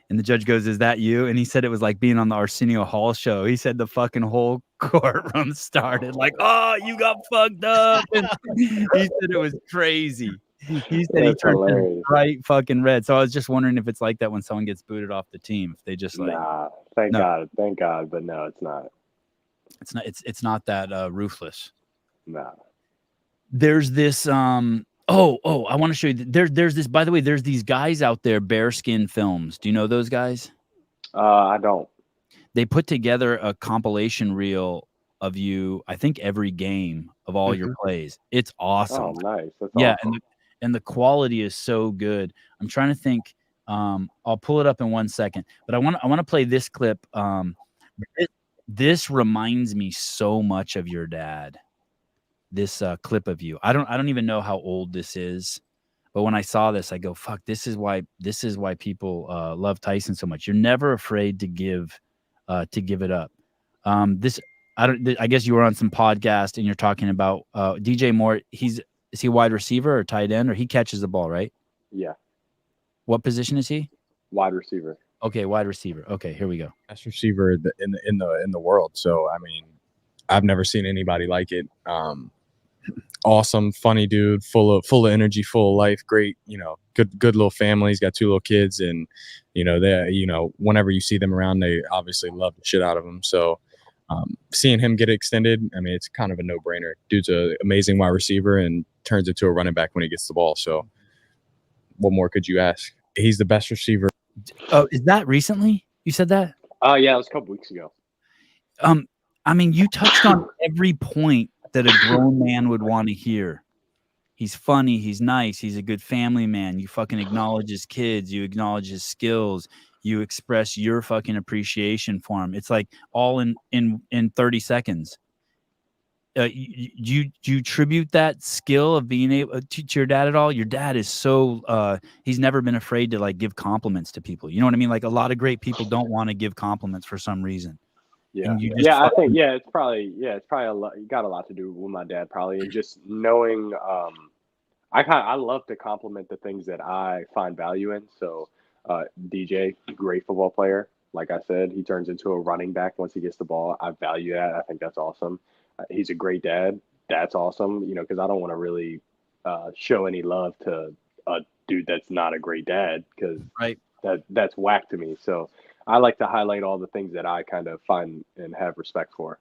A: And the judge goes, is that you? And he said it was like being on the Arsenio Hall show. He said the fucking whole courtroom started like, oh, you got fucked up. And he said it was crazy. He said he turned bright fucking red. So I was just wondering if it's like that when someone gets booted off the team. If they just like,
B: nah, thank God. But no, it's not.
A: It's not that ruthless.
B: Nah.
A: There's this I want to show you. There's this, by the way, there's these guys out there, Bekin Films. Do you know those guys?
B: I don't.
A: They put together a compilation reel of you, I think, every game of all your plays. It's awesome.
B: Oh, nice. That's
A: awesome. And the quality is so good. I'm trying to think. I'll pull it up in 1 second, but I want to play this clip. This reminds me so much of your dad. This clip of you. I don't even know how old this is, but when I saw this, I go, fuck, this is why people love Tyson so much. You're never afraid to give it up. I guess you were on some podcast and you're talking about DJ Moore. Is he a wide receiver or tight end, or he catches the ball, right?
B: Yeah.
A: What position is he?
B: Wide receiver.
A: Okay, wide receiver. Okay, here we go.
F: Best receiver in the world. So I mean, I've never seen anybody like it. Awesome, funny dude, full of energy, full of life. Great, good little family. He's got 2 little kids, and whenever you see them around, they obviously love the shit out of him. So seeing him get extended, I mean, it's kind of a no-brainer. Dude's an amazing wide receiver and turns into a running back when he gets the ball. So what more could you ask? He's the best receiver.
A: Oh, is that recently? You said that?
B: Yeah, it was a couple weeks ago.
A: I mean, you touched on every point that a grown man would want to hear. He's funny. He's nice. He's a good family man. You fucking acknowledge his kids. You acknowledge his skills. You express your fucking appreciation for him. It's like all in 30 seconds. You tribute that skill of being able to your dad at all? Your dad is so he's never been afraid to like give compliments to people. You know what I mean? Like a lot of great people don't want to give compliments for some reason.
B: Yeah,
A: And you just
B: I think it's probably a lot. You got a lot to do with my dad probably, and just knowing. I love to compliment the things that I find value in. So, DJ, great football player. Like I said, he turns into a running back once he gets the ball. I value that. I think that's awesome. He's a great dad. That's awesome. You know, because I don't want to really show any love to a dude that's not a great dad, because that's whack to me. So I like to highlight all the things that I kind of find and have respect for.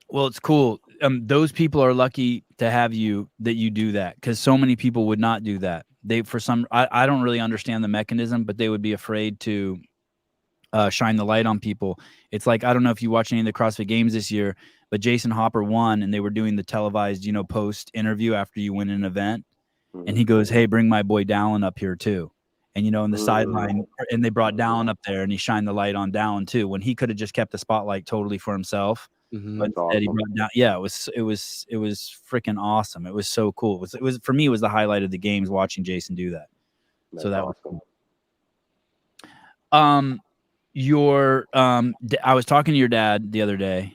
A: Well, it's cool. Those people are lucky to have you that you do that, because so many people would not do that. I don't really understand the mechanism, but they would be afraid to shine the light on people. It's like, I don't know if you watch any of the CrossFit Games this year, but Jason Hopper won, and they were doing the televised, post interview after you win an event. And he goes, "Hey, bring my boy Dallin up here too." And, in the sideline, and they brought Dallin up there, and he shined the light on Dallin too, when he could have just kept the spotlight totally for himself. But instead he brought down, it was freaking awesome. It was so cool. It was for me, it was the highlight of the games, watching Jason do that. So that was cool. I was talking to your dad the other day.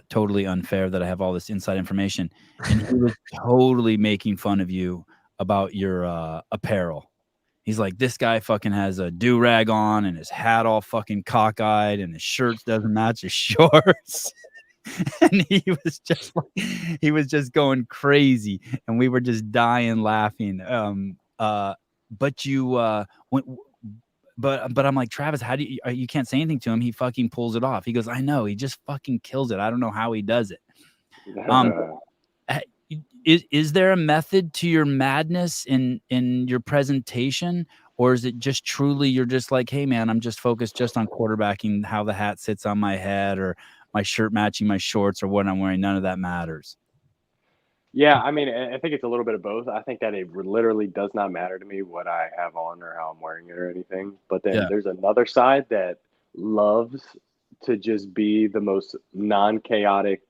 A: Totally unfair that I have all this inside information, and he was totally making fun of you about your apparel. He's like, this guy fucking has a do-rag on and his hat all fucking cockeyed, and his shirts doesn't match his shorts. And he was just going crazy, and we were just dying laughing. But I'm like, Travis, how do you can't say anything to him? He fucking pulls it off. He goes, I know, he just fucking kills it. I don't know how he does it. Is there a method to your madness in your presentation, or is it just truly you're just like, hey man, I'm just focused just on quarterbacking, how the hat sits on my head, or my shirt matching my shorts, or what I'm wearing? None of that matters.
B: Yeah, I mean, I think it's a little bit of both. I think that it literally does not matter to me what I have on or how I'm wearing it or anything. But then there's another side that loves to just be the most non-chaotic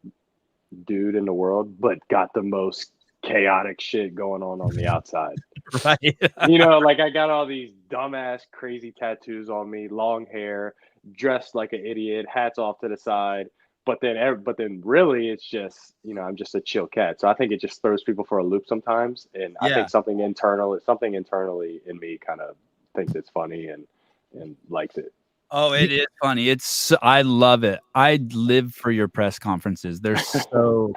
B: dude in the world, but got the most chaotic shit going on the outside.
A: Right.
B: Like I got all these dumbass crazy tattoos on me, long hair, dressed like an idiot, hats off to the side. But then really it's just, I'm just a chill cat. So I think it just throws people for a loop sometimes. And I think something internally in me kind of thinks it's funny and likes it.
A: Oh, it is funny. I love it. I live for your press conferences. They're so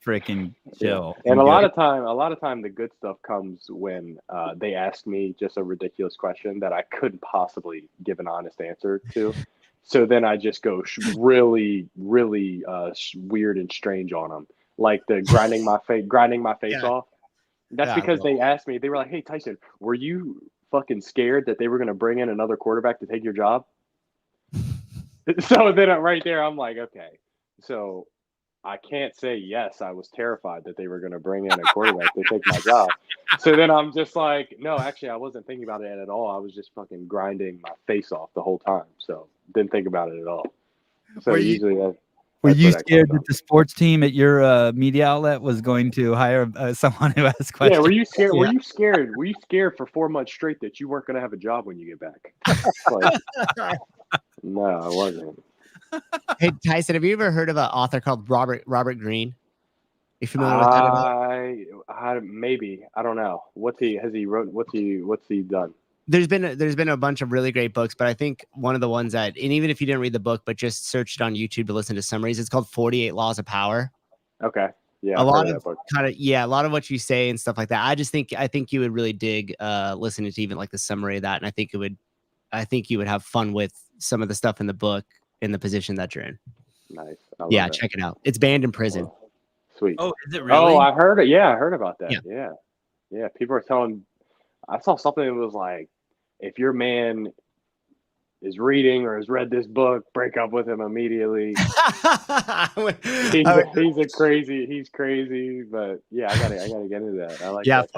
A: freaking chill.
B: And a lot of time the good stuff comes when they ask me just a ridiculous question that I couldn't possibly give an honest answer to. So then I just go really, really weird and strange on them, like the grinding my face off. That's because they asked me. They were like, "Hey Tyson, were you fucking scared that they were going to bring in another quarterback to take your job?" So then right there, I'm like, okay, so I can't say yes. I was terrified that they were going to bring in a quarterback to take my job. So then I'm just like, no, actually, I wasn't thinking about it at all. I was just fucking grinding my face off the whole time. So didn't think about it at all. So
A: were you scared that the sports team at your media outlet was going to hire someone who asked questions?
B: Yeah, were you scared? Were you scared? Were you scared for 4 months straight that you weren't going to have a job when you get back? No, I wasn't.
C: Hey Tyson, have you ever heard of an author called Robert Greene? You familiar with that at all?
B: Maybe. I don't know. What's he done?
C: There's been a bunch of really great books, but I think one of the ones that, and even if you didn't read the book, but just search it on YouTube to listen to summaries, it's called 48 Laws of Power.
B: Okay. Yeah.
C: A lot of what you say and stuff like that. I think you would really dig listening to even like the summary of that. And I think you would have fun with some of the stuff in the book in the position that you're in.
B: Nice.
C: Yeah, check it out. It's banned in prison.
B: Oh, sweet.
A: Oh, is it really?
B: Oh, I heard it. Yeah, I heard about that.
C: Yeah.
B: Yeah. People are telling. I saw something that was like if your man is reading or has read this book, break up with him immediately. He's crazy, but yeah, I gotta get into that. I like that.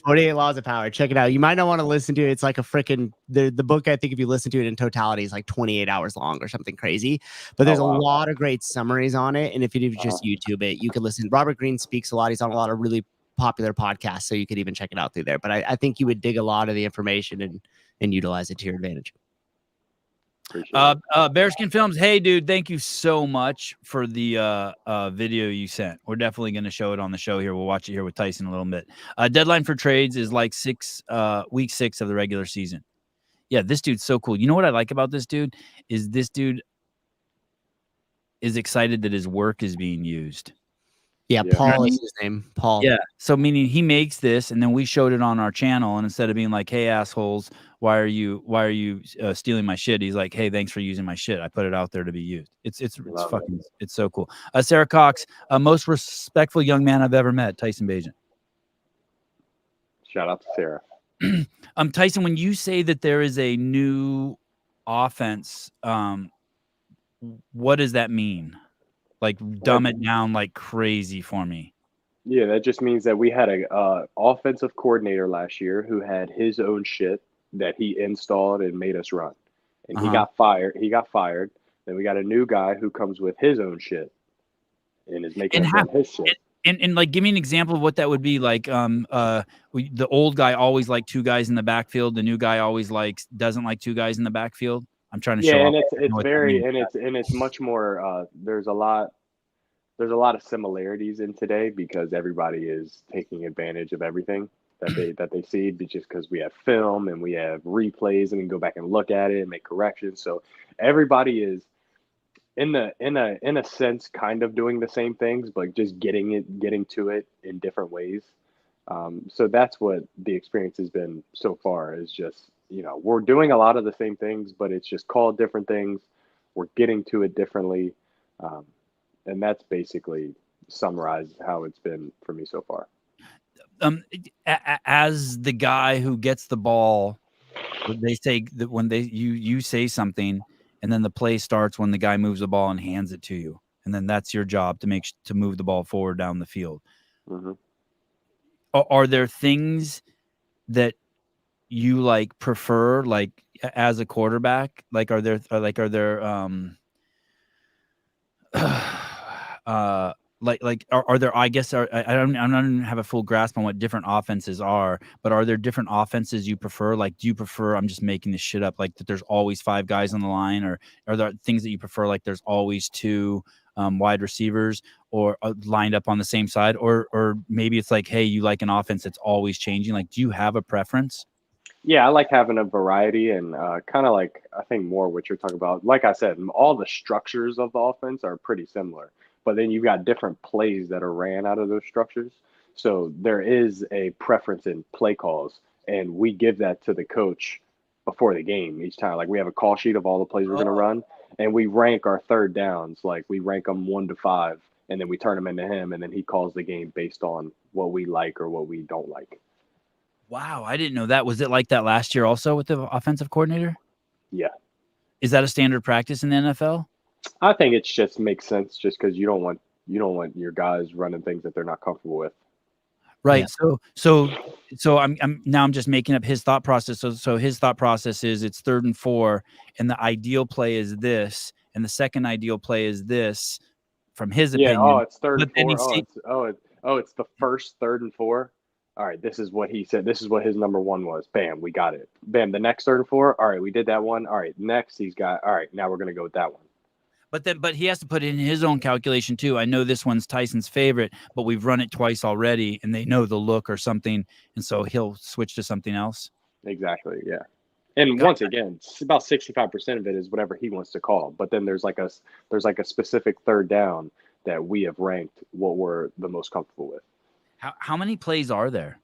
C: 48 Laws of Power. Check it out. You might not want to listen to it. It's like a freaking the book. I think if you listen to it in totality, is like 28 hours long or something crazy. But there's a lot of great summaries on it. And if you just YouTube it, you can listen. Robert Greene speaks a lot. He's on a lot of really popular podcasts, so you could even check it out through there. But I think you would dig a lot of the information and utilize it to your advantage.
A: Bearskin Films, hey dude, thank you so much for the video you sent. We're definitely going to show it on the show here. We'll watch it here with Tyson a little bit. Deadline for trades is like week 6 of the regular season. Yeah, this dude's so cool. You know what I like about this dude is this dude is excited that his work is being used.
C: Yeah, Paul is his name. Paul.
A: Yeah. So meaning he makes this, and then we showed it on our channel, and instead of being like, "Hey assholes, why are you stealing my shit?" He's like, "Hey, thanks for using my shit. I put it out there to be used." It's fucking it's so cool. Sarah Cox, most respectful young man I've ever met, Tyson Bagent.
B: Shout out to Sarah.
A: Tyson, when you say that there is a new offense, what does that mean? Like dumb it down like crazy for me.
B: Yeah, that just means that we had a offensive coordinator last year who had his own shit that he installed and made us run, and he got fired. Then we got a new guy who comes with his own shit and is making us run his shit.
A: And like, give me an example of what that would be like. The old guy always liked 2 guys in the backfield. The new guy always doesn't like 2 guys in the backfield. I'm trying to show.
B: Yeah, and it's much more. There's a lot of similarities in today because everybody is taking advantage of everything that they see, just because we have film and we have replays and we can go back and look at it and make corrections. So everybody is in a sense kind of doing the same things, but just getting to it in different ways. So that's what the experience has been so far, is just, we're doing a lot of the same things, but it's just called different things. We're getting to it differently. And that's basically summarized how it's been for me so far.
A: As the guy who gets the ball, they say that when you say something, and then the play starts when the guy moves the ball and hands it to you, and then that's your job to move the ball forward down the field.
B: Mm-hmm.
A: Are there things that you prefer, as a quarterback? Are there are there, I guess, I don't have a full grasp on what different offenses are, but are there different offenses you prefer? Do you prefer, I'm just making this shit up, that there's always 5 guys on the line, or are there things that you prefer, there's always 2 wide receivers or lined up on the same side, or maybe it's hey, you like an offense that's always changing? Do you have a preference?
B: Yeah, I like having a variety, and kind of I think more what you're talking about. Like I said, all the structures of the offense are pretty similar, but then you've got different plays that are ran out of those structures. So there is a preference in play calls, and we give that to the coach before the game each time. We have a call sheet of all the plays we're going to run, and we rank our third downs. We rank them 1 to 5, and then we turn them into him, and then he calls the game based on what we like or what we don't like.
A: Wow, I didn't know that. Was it like that last year also with the offensive coordinator?
B: Yeah.
A: Is that a standard practice in the NFL?
B: I think it just makes sense, just because you don't want your guys running things that they're not comfortable with.
A: Right. Yeah. So I'm just making up his thought process. So his thought process is it's 3rd and 4, and the ideal play is this, and the second ideal play is this, from his opinion.
B: Oh, it's 3rd and 4. It's the first 3rd and 4. All right, this is what he said. This is what his number 1 was. Bam, we got it. Bam, the next 3rd and 4. All right, we did that one. All right, next he's got. All right, now we're gonna go with that one.
A: But he has to put in his own calculation too. I know this one's Tyson's favorite, but we've run it twice already, and they know the look or something, and so he'll switch to something else.
B: Exactly. Yeah. And once again, about 65% of it is whatever he wants to call. But then there's a specific 3rd down that we have ranked what we're the most comfortable with.
A: How many plays are there?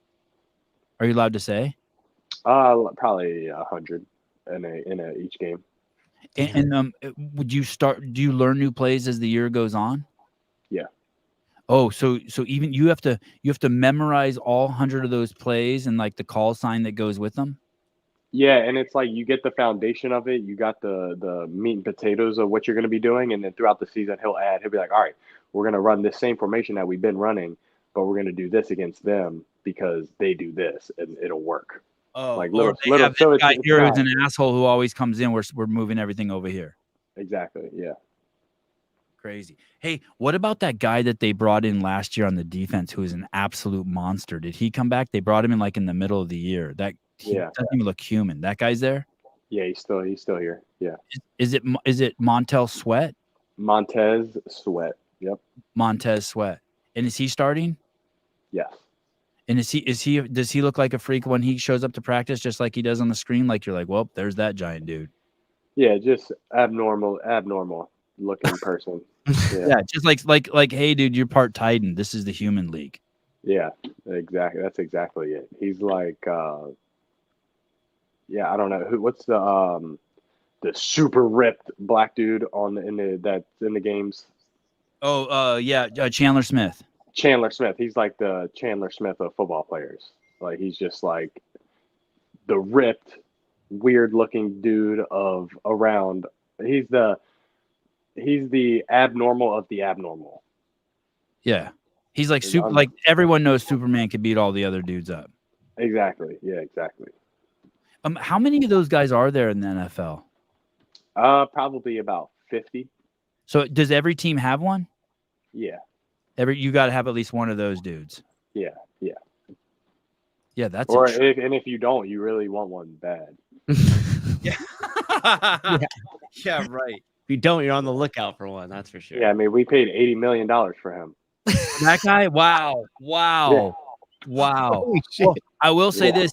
A: Are you allowed to say?
B: Probably 100 in each game.
A: And do you learn new plays as the year goes on?
B: Yeah.
A: Oh, so even you have to memorize all 100 of those plays and the call sign that goes with them?
B: Yeah, and it's like you get the foundation of it. You got the meat and potatoes of what you're going to be doing, and then throughout the season, he'll be like, all right, we're going to run this same formation that we've been running, but we're going to do this against them because they do this, and it'll work.
A: Oh,
B: Like
A: or they have
B: so
A: this guy
B: it's
A: here
B: not,
A: who's an asshole who always comes in. We're moving everything over here.
B: exactly, yeah.
A: Crazy. Hey, what about that guy that they brought in last year on the defense who is an absolute monster? Did he come back? They brought him in like in the middle of the year. That he doesn't even look human. That guy's there?
B: Yeah, he's still here. Yeah.
A: Is it Montez Sweat?
B: Montez Sweat. Yep.
A: Montez Sweat. And is he starting?
B: Yes.
A: And does he look like a freak when he shows up to practice just like he does on the screen? Like you're like, well, there's that giant dude.
B: Yeah, just abnormal looking person.
A: Yeah, just like, hey, dude, you're part Titan. This is the human league.
B: Yeah, exactly. That's exactly it. He's like, yeah, I don't know what's the super ripped black dude that's in the games.
A: Oh, yeah, Chandler Smith.
B: Chandler Smith. He's like the Chandler Smith of football players. Like he's just like the ripped, weird looking dude of around. He's the abnormal of the abnormal.
A: Yeah. He's like super, like everyone knows Superman could beat all the other dudes up.
B: Exactly. Yeah, exactly.
A: How many of those guys are there in the NFL?
B: Probably about 50.
A: So does every team have one?
B: Yeah.
A: You got to have at least one of those dudes.
B: Yeah. Yeah.
A: Yeah, that's
B: if you don't, you really want one bad.
A: Yeah. Yeah, right.
C: If you don't, you're on the lookout for one. That's for sure.
B: Yeah, I mean, we paid $80 million for him.
A: That guy? Wow.
B: Yeah.
A: Well, I will say this.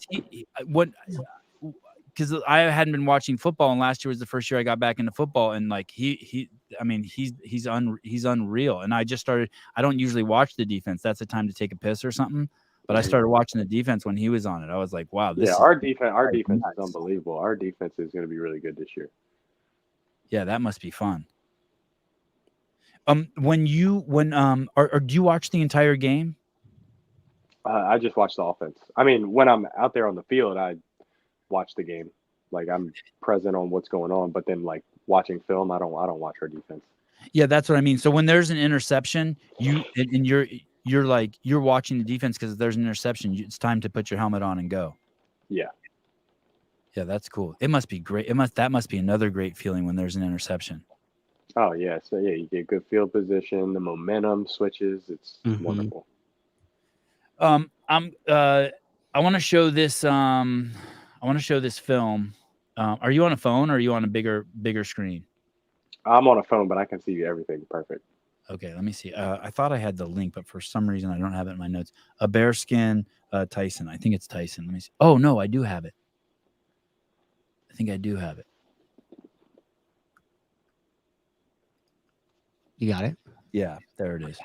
A: Because I hadn't been watching football, and last year was the first year I got back into football, and like he's unreal. And I just started. I don't usually watch the defense. That's a time to take a piss or something. But I started watching the defense when he was on it. I was like, wow.
B: Our defense is unbelievable. Our defense is going to be really good this year.
A: Yeah, that must be fun. Do you watch the entire game?
B: I just watch the offense. I mean, when I'm out there on the field, I watch the game. Like I'm present on what's going on, but then like watching film, I don't watch our defense.
A: Yeah, that's what I mean. So when there's an interception, you're watching the defense because if there's an interception, it's time to put your helmet on and go.
B: Yeah.
A: Yeah, that's cool. It must be great. That must be another great feeling when there's an interception.
B: Oh yeah. So yeah, you get good field position, the momentum switches. It's wonderful.
A: I want to show this. I want to show this film. Are you on a phone or are you on a bigger screen?
B: I'm on a phone, but I can see everything perfect.
A: Okay, let me see. I thought I had the link, but for some reason I don't have it in my notes. A bearskin Tyson. I think it's Tyson. Let me see. Oh no, I do have it. I think I do have it.
C: You got it?
A: Yeah, there it is.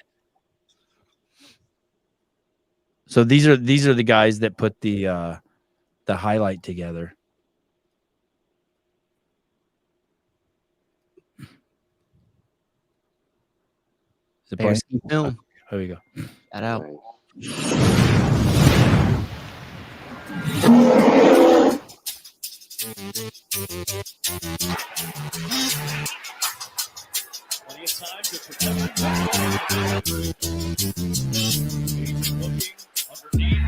A: So these are the guys that put the highlight together. Is it
C: Bekin Film.
A: There we go.
C: That out.
G: Plenty of time to protect the looking underneath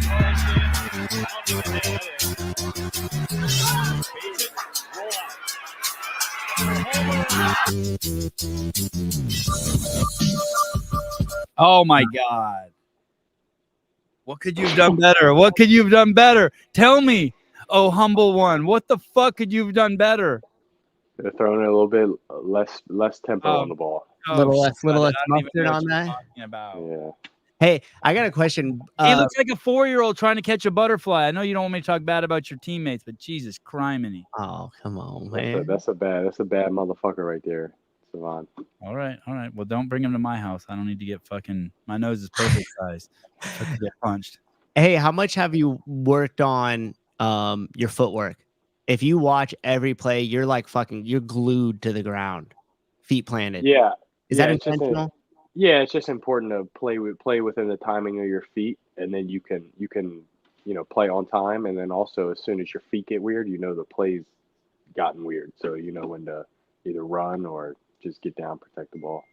G: Tyson. Roll out.
A: Oh my God. What could you have done better? What could you have done better? Tell me, oh humble one. What the fuck could you have done better?
B: They're throwing it a little bit less tempo on the ball.
C: Little less mustard on that.
B: Yeah.
C: Hey, I got a question.
A: He looks like a 4-year-old trying to catch a butterfly. I know you don't want me to talk bad about your teammates, but Jesus criminy.
C: Oh, come on, man.
B: That's a bad motherfucker right there, Savon.
A: All right. Well, don't bring him to my house. I don't need to get fucking. My nose is perfect size. I could get punched.
C: Hey, how much have you worked on your footwork? If you watch every play, you're like you're glued to the ground, feet planted.
B: Yeah.
C: Is that intentional?
B: Yeah, it's just important to play within the timing of your feet, and then you can play on time. And then also, as soon as your feet get weird, the play's gotten weird. So you know when to either run or just get down, protect the ball.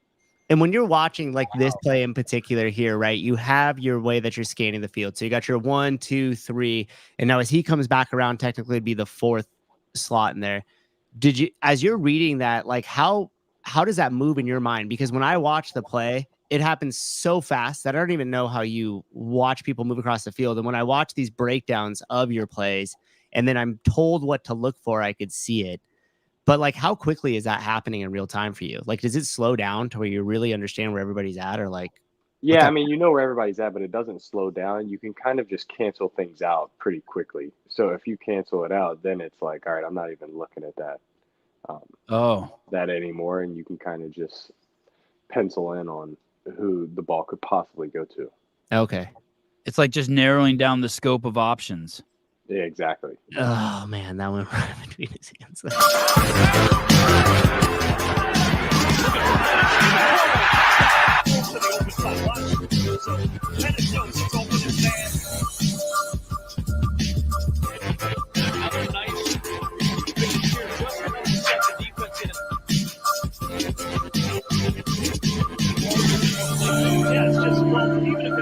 C: And when you're watching like this play in particular here, right, you have your way that you're scanning the field. So you got your 1, 2, 3. And now as he comes back around, technically it'd be the 4th slot in there. Did you, as you're reading that, like how does that move in your mind? Because when I watch the play, it happens so fast that I don't even know how you watch people move across the field. And when I watch these breakdowns of your plays and then I'm told what to look for, I could see it. But like, how quickly is that happening in real time for you? Like, does it slow down to where you really understand where everybody's at, or like?
B: Yeah, I mean, you know where everybody's at, but it doesn't slow down. You can kind of just cancel things out pretty quickly. So if you cancel it out, then it's like, all right, I'm not even looking at that that anymore, and you can kind of just pencil in on who the ball could possibly go to.
C: Okay.
A: It's like just narrowing down the scope of options.
B: Yeah, exactly.
C: Oh man, that went right between his hands.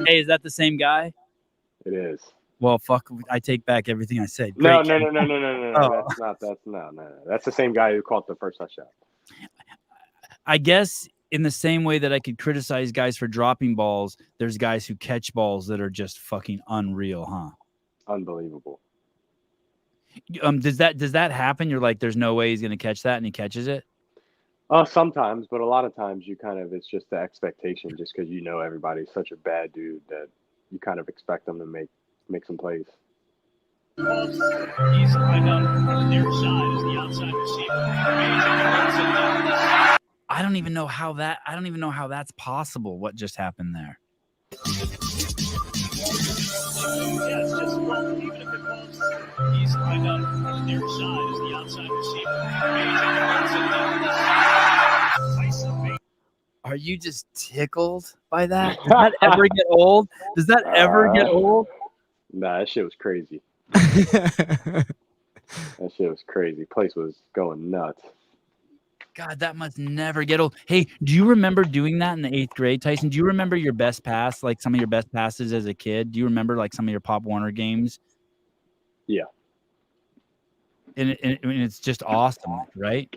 A: Hey, is that the same guy?
B: It is.
A: Well, fuck, I take back everything I said.
B: No.
A: Great.
B: Oh. That's the same guy who caught the first touchdown.
A: I guess in the same way that I could criticize guys for dropping balls, there's guys who catch balls that are just fucking unreal, huh?
B: Unbelievable.
A: Does that happen? You're like, there's no way he's gonna catch that, and he catches it.
B: Sometimes, but a lot of times it's just the expectation, just because everybody's such a bad dude that you kind of expect them to make some plays.
G: He's right out on the near side as the outside receiver.
A: I don't even know how that's possible. What just happened there?
G: Yeah, it's just, well, even if it was, he's right out on the near side as the outside receiver.
A: Are you just tickled by that? Does that ever get old? Does that ever get old?
B: Nah, that shit was crazy. That shit was crazy. Place was going nuts.
A: God, that must never get old. Hey, do you remember doing that in the 8th grade, Tyson? Do you remember your best pass, like some of your best passes as a kid? Do you remember like some of your Pop Warner games?
B: Yeah.
A: And it's just awesome, right?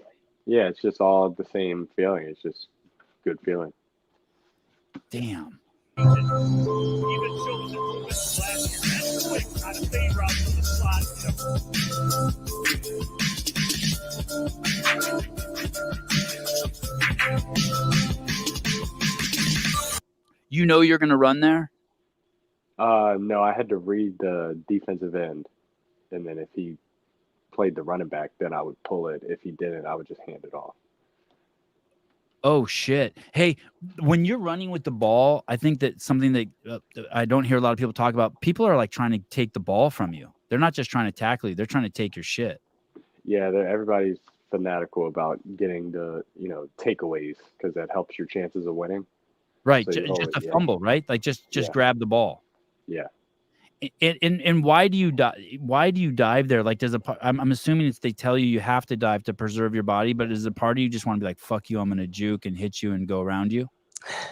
B: Yeah, it's just all the same feeling. It's just good feeling.
A: Damn.
G: Even showed his improvements last year. That's quick, kind of fade route from the slot.
A: You know you're gonna run there?
B: No, I had to read the defensive end, and then if he played the running back, then I would pull it. If he didn't, I would just hand it off.
A: Oh shit! Hey, when you're running with the ball, I think that something that I don't hear a lot of people talk about. People are like trying to take the ball from you. They're not just trying to tackle you; they're trying to take your shit.
B: Yeah, everybody's fanatical about getting the takeaways because that helps your chances of winning.
A: Right,
B: So
A: just a fumble, right? Like just grab the ball.
B: Yeah.
A: And why do you dive there? Like, I'm assuming it's they tell you have to dive to preserve your body, but is a part of you just want to be like, fuck you, I'm gonna juke and hit you and go around you?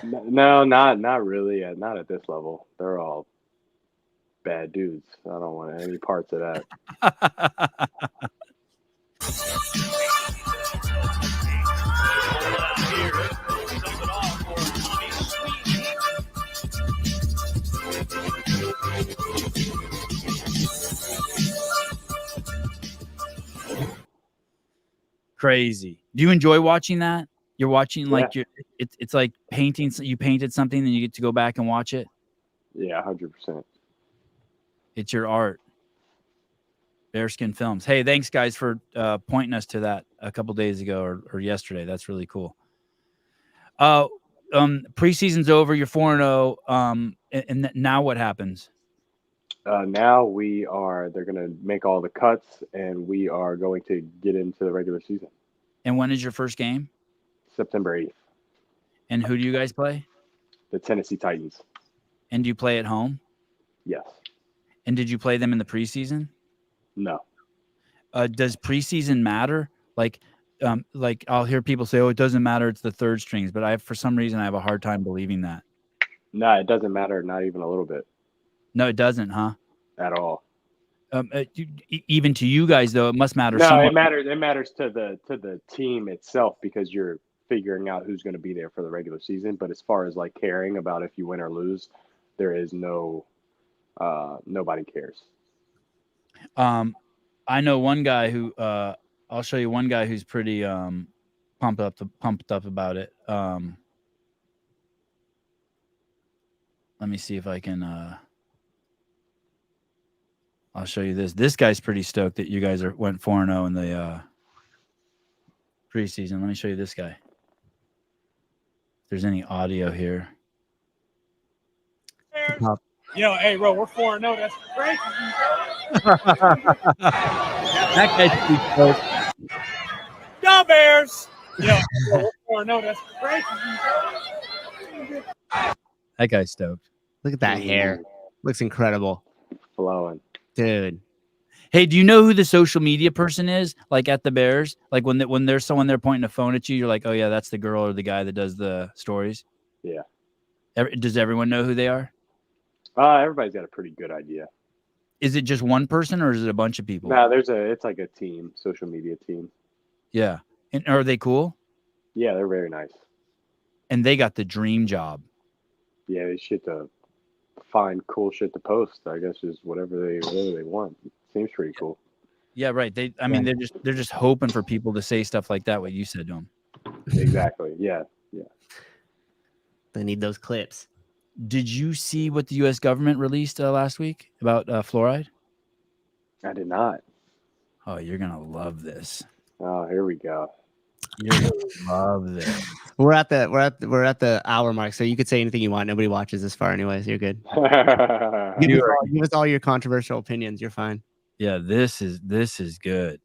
B: No, not really. Not at this level. They're all bad dudes. I don't want any parts of that.
A: Crazy. Do you enjoy watching that? You're watching like it's like painting. You painted something, and you get to go back and watch it.
B: Yeah, 100%.
A: It's your art. Bekin Films. Hey, thanks guys for pointing us to that a couple days ago or yesterday. That's really cool. Preseason's over. You're 4-0. And now what happens?
B: Now they're going to make all the cuts, and we are going to get into the regular season.
A: And when is your first game?
B: September 8th.
A: And who do you guys play?
B: The Tennessee Titans.
A: And do you play at home?
B: Yes.
A: And did you play them in the preseason?
B: No.
A: Does preseason matter? Like I'll hear people say, "Oh, it doesn't matter. It's the third strings," but for some reason, I have a hard time believing that.
B: No, it doesn't matter. Not even a little bit.
A: No, it doesn't, huh?
B: At all.
A: Even to you guys, though, it must matter.
B: No,
A: somewhat.
B: it matters. It matters to the team itself because you're figuring out who's going to be there for the regular season. But as far as like caring about if you win or lose, there is no nobody cares.
A: I know one guy who I'll show you one guy who's pretty pumped up about it. Let me see if I can I'll show you this. This guy's pretty stoked that you guys went 4-0 in the preseason. Let me show you this guy. If there's any audio here.
G: Yo, hey, bro, we're 4-0. That's crazy.
A: That guy's pretty stoked.
G: Go Bears. Yo, we're 4-0. That's crazy.
A: That guy's stoked.
C: Look at that hair. Looks incredible.
B: Flowing.
C: Dude.
A: Hey, do you know who the social media person is? Like at the Bears, like when there's someone there pointing a phone at you, you're like, oh yeah, that's the girl or the guy that does the stories.
B: Yeah.
A: Does everyone know who they are?
B: Everybody's got a pretty good idea.
A: Is it just one person or is it a bunch of people?
B: No, it's like a team, social media team.
A: Yeah. And are they cool?
B: Yeah, they're very nice.
A: And they got the dream job.
B: Yeah, they shit to find cool shit to post. I guess is whatever they want. It seems pretty cool.
A: Yeah, right. I mean, they're just hoping for people to say stuff like that. What you said to them.
B: Exactly. Yeah. Yeah.
C: They need those clips.
A: Did you see what the U.S. government released last week about fluoride?
B: I did not.
A: Oh, you're gonna love this.
B: Oh, here we go.
A: You're gonna love this.
C: We're at the hour mark, so you could say anything you want. Nobody watches this far, anyways. You're good. Give us all your controversial opinions. You're fine.
A: Yeah, this is good.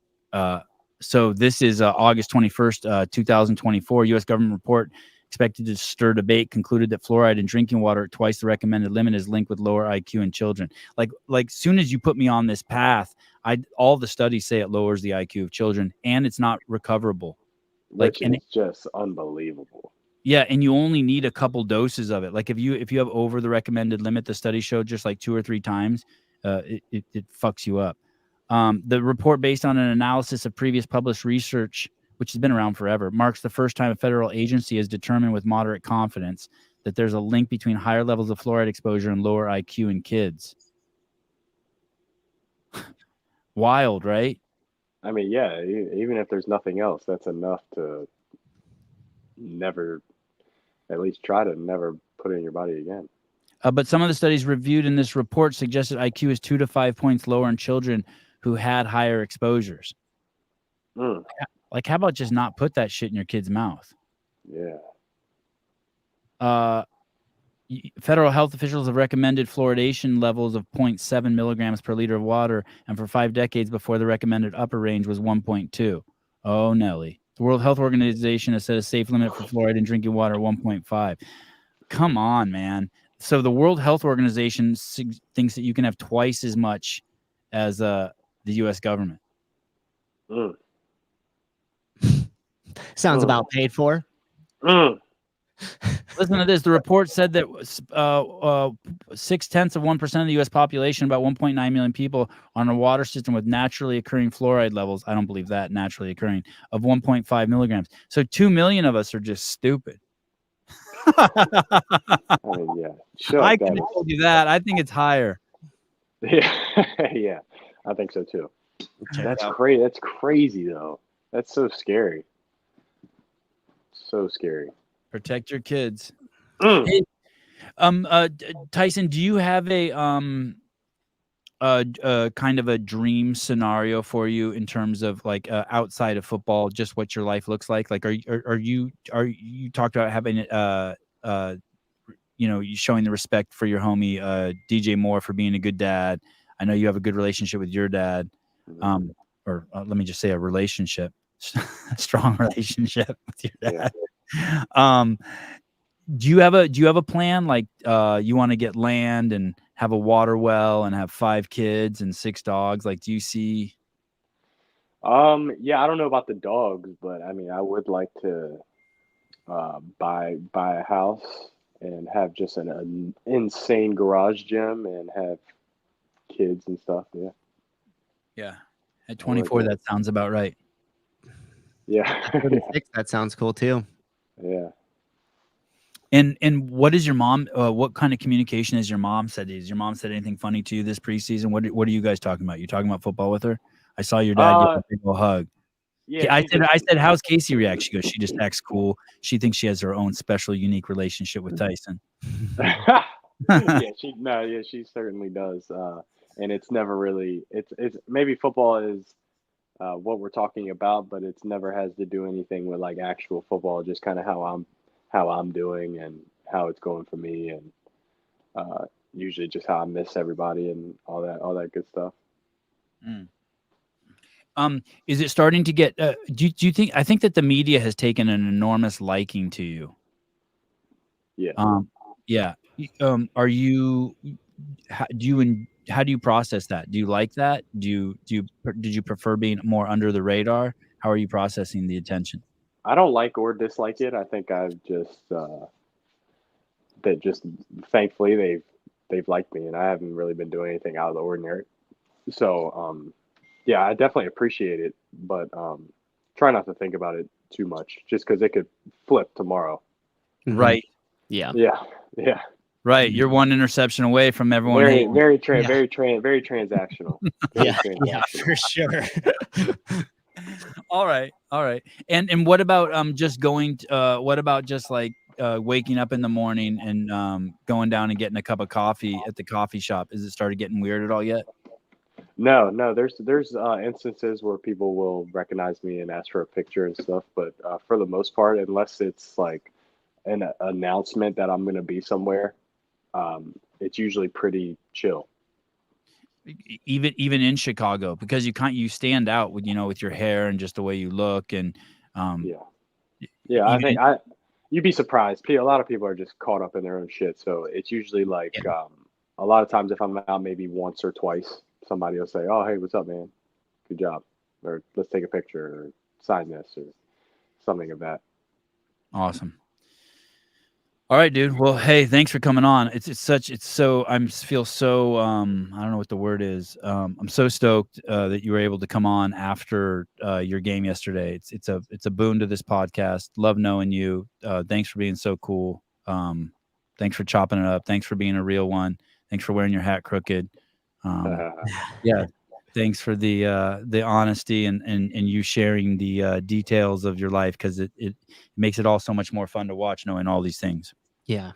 A: So this is August 21st, 2024. U.S. government report expected to stir debate concluded that fluoride in drinking water at twice the recommended limit is linked with lower IQ in children. Like soon as you put me on this path, all the studies say it lowers the IQ of children and it's not recoverable.
B: Which is just unbelievable.
A: Yeah, and you only need a couple doses of it. Like if you have over the recommended limit, the study showed just like 2 or 3 times, it fucks you up. The report, based on an analysis of previous published research, which has been around forever, marks the first time a federal agency has determined with moderate confidence that there's a link between higher levels of fluoride exposure and lower IQ in kids. Wild, right?
B: I mean, yeah, even if there's nothing else, that's enough to never, at least try to never put it in your body again.
A: But some of the studies reviewed in this report suggested IQ is 2 to 5 points lower in children who had higher exposures. Like, how about just not put that shit in your kid's mouth?
B: Yeah.
A: Federal health officials have recommended fluoridation levels of 0.7 milligrams per liter of water, and for 5 decades before the recommended upper range was 1.2. Oh, Nelly. The World Health Organization has set a safe limit for fluoride in drinking water 1.5. Come on, man. So the World Health Organization thinks that you can have twice as much as the U.S. government.
C: Sounds about paid for.
A: Listen to this. The report said that 0.6% of the U.S. population, about 1.9 million people, on a water system with naturally occurring fluoride levels. I don't believe that, naturally occurring, of 1.5 milligrams. So 2 million of us are just stupid.
B: I mean, yeah. Sure,
A: I can tell you that. I think it's higher.
B: Yeah, yeah, I think so too. That's crazy. That's crazy though. That's so scary. So scary.
A: Protect your kids. Hey, Tyson, do you have a kind of a dream scenario for you in terms of like outside of football, just what your life looks like? Like, are you talked about having you showing the respect for your homie DJ Moore for being a good dad. I know you have a good relationship with your dad, or let me just say a relationship, a strong relationship with your dad. Yeah. Do you have a plan? Like you want to get land and have a water well and have 5 kids and 6 dogs? Like, do you see?
B: Yeah, I don't know about the dogs, but I mean, I would like to buy a house and have just an insane garage gym and have kids and stuff. Yeah.
A: Yeah. At 24, that sounds about right.
B: Yeah.
C: 36, that sounds cool too.
B: Yeah.
A: And what is your mom? What kind of communication has your mom said? Has your mom said anything funny to you this preseason? What are you guys talking about? You talking about football with her? I saw your dad give a big old hug.
B: Yeah.
A: I said, how's Casey react? She goes, she just acts cool. She thinks she has her own special, unique relationship with Tyson.
B: She certainly does. And it's never really, it's maybe football is what we're talking about, but it's never has to do anything with like actual football, just kind of how I'm doing and how it's going for me, and usually just how I miss everybody and all that good stuff.
A: Is it starting to get? Do you think? I think that the media has taken an enormous liking to you.
B: Yeah.
A: Yeah. Are you? How do you process that? Do you like that? Did you prefer being more under the radar? How are you processing the attention?
B: I don't like or dislike it. I think I've just that just thankfully they've liked me, and I haven't really been doing anything out of the ordinary. So yeah, I definitely appreciate it, but try not to think about it too much, just because it could flip tomorrow.
A: Right.
C: Yeah.
B: Yeah.
A: Right. You're one interception away from everyone.
B: Very transactional.
C: Yeah, for sure.
A: All right. And what about just going? What about just like waking up in the morning and going down and getting a cup of coffee at the coffee shop? Has it started getting weird at all yet?
B: No. There's instances where people will recognize me and ask for a picture and stuff, but for the most part, unless it's like an announcement that I'm going to be somewhere, it's usually pretty chill.
A: Even in Chicago, because you stand out with with your hair and just the way you look, and
B: I think you'd be surprised. A lot of people are just caught up in their own shit, so it's usually like a lot of times if I'm out maybe once or twice, somebody will say, "Oh, hey, what's up, man? Good job," or "Let's take a picture," or "Sign this," or something of that.
A: Awesome. All right, dude. Well, hey, thanks for coming on. I feel so I don't know what the word is. I'm so stoked that you were able to come on after your game yesterday. It's a boon to this podcast. Love knowing you. Thanks for being so cool. Thanks for chopping it up. Thanks for being a real one. Thanks for wearing your hat crooked. Yeah. Thanks for the honesty and you sharing the details of your life, because it makes it all so much more fun to watch, knowing all these things.
C: Yeah.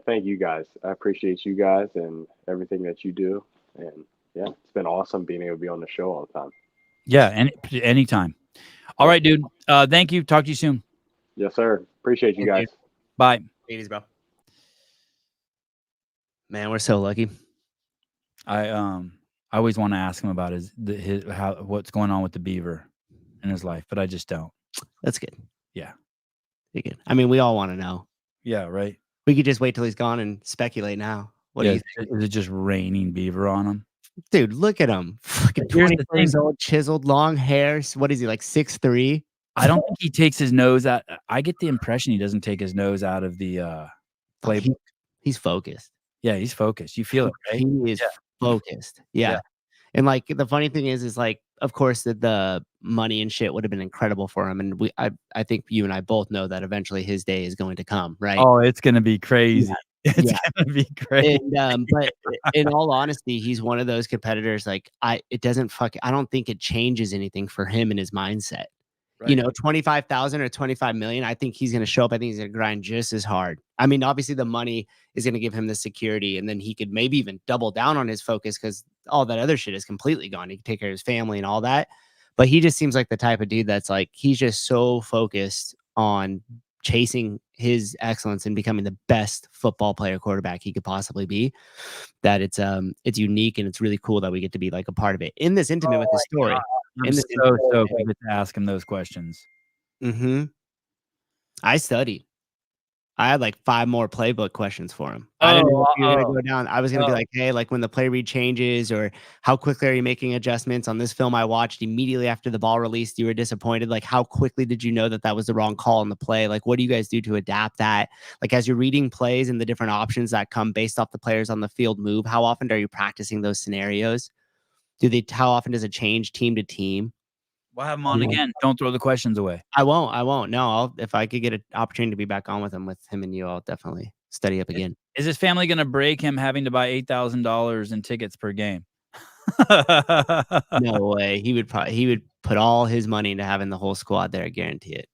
B: Thank you guys. I appreciate you guys and everything that you do. And yeah, it's been awesome being able to be on the show all the time.
A: Yeah, anytime. All right, dude. Thank you. Talk to you soon.
B: Yes, sir. Appreciate you guys.
A: Bye.
C: Ladies, bro. Man, we're so lucky.
A: I always want to ask him about what's going on with the beaver in his life, but I just don't.
C: That's good.
A: Yeah.
C: Good. I mean, we all want to know.
A: Yeah, right.
C: We could just wait till he's gone and speculate now. What do you think?
A: Is it just raining beaver on him?
C: Dude, look at him. Fucking 20 years old, chiseled, long hair. What is he, like 6'3"?
A: I don't think he takes his nose out. I get the impression he doesn't take his nose out of the playbook.
C: He's focused.
A: Yeah, he's focused. You feel it, right?
C: He is focused. Yeah. And like the funny thing is like, of course, that the money and shit would have been incredible for him. And I think you and I both know that eventually his day is going to come, right?
A: Oh, it's going to be crazy. Yeah. It's going to be crazy.
C: And, but in all honesty, he's one of those competitors. Like I don't think it changes anything for him and his mindset. Right. 25,000 or 25 million. I think he's going to show up. I think he's going to grind just as hard. I mean, obviously the money is going to give him the security, and then he could maybe even double down on his focus because all that other shit is completely gone. He can take care of his family and all that. But he just seems like the type of dude that's like, he's just so focused on chasing his excellence and becoming the best football player quarterback he could possibly be, that it's unique, and it's really cool that we get to be like a part of it in this intimate with his story.
A: I'm so stoked we get to ask him those questions.
C: I studied. I had like 5 more playbook questions for him. I didn't know if you were gonna go down. I was gonna be like, hey, like when the play read changes, or how quickly are you making adjustments on this film I watched immediately after the ball released? You were disappointed. Like, how quickly did you know that that was the wrong call in the play? Like, what do you guys do to adapt that? Like, as you're reading plays and the different options that come based off the players on the field move, how often are you practicing those scenarios? How often does it change team to team?
A: We'll have him on again. Don't throw the questions away.
C: I won't. No, if I could get an opportunity to be back on with him and you, I'll definitely study up again.
A: Is his family going to break him having to buy $8,000 in tickets per game?
C: No way. He would put all his money into having the whole squad there. I guarantee it.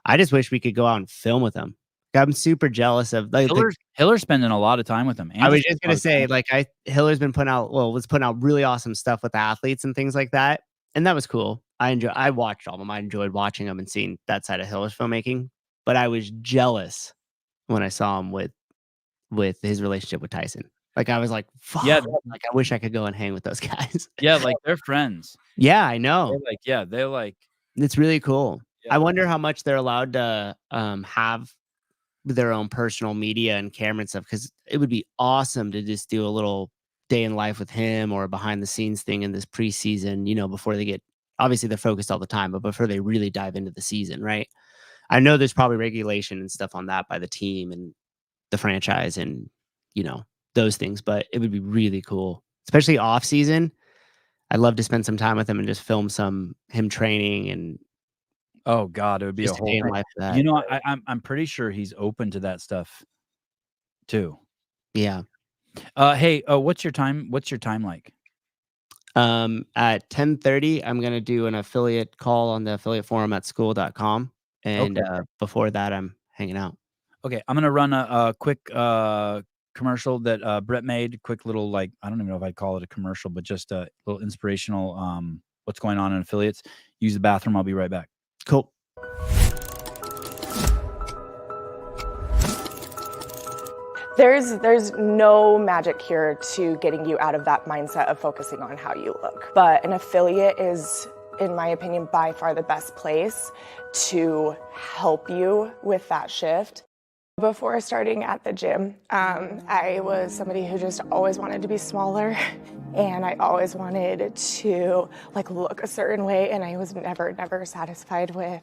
C: I just wish we could go out and film with him. I'm super jealous of
A: Hiller's spending a lot of time with him.
C: I was just gonna say, like, Hiller's been was putting out really awesome stuff with athletes and things like that, and that was cool. I watched all of them. I enjoyed watching them and seeing that side of Hiller's filmmaking. But I was jealous when I saw him with his relationship with Tyson. Like, I was like, fuck,
A: yeah,
C: like I wish I could go and hang with those guys.
A: Yeah, like they're friends.
C: Yeah, I know.
A: They're like
C: it's really cool.
A: Yeah.
C: I wonder how much they're allowed to have their own personal media and camera and stuff, because it would be awesome to just do a little day in life with him or a behind the scenes thing in this preseason, before they get, obviously they're focused all the time, but before they really dive into the season, right? I know there's probably regulation and stuff on that by the team and the franchise and, those things, but it would be really cool, especially off season. I'd love to spend some time with him and just film him training. And
A: oh god, it would be a whole
C: day in life for that.
A: I'm pretty sure he's open to that stuff too.
C: Yeah.
A: Hey, what's your time like?
C: At 10:30 I'm gonna do an affiliate call on the affiliate forum at school.com, and before that I'm hanging out.
A: Okay, I'm gonna run a quick commercial that Brett made. Quick little, like, I don't even know if I'd call it a commercial, but just a little inspirational what's going on in affiliates. Use the bathroom. I'll be right back.
C: Cool.
H: There's no magic cure to getting you out of that mindset of focusing on how you look. But an affiliate is, in my opinion, by far the best place to help you with that shift. Before starting at the gym, I was somebody who just always wanted to be smaller, and I always wanted to look a certain way, and I was never satisfied with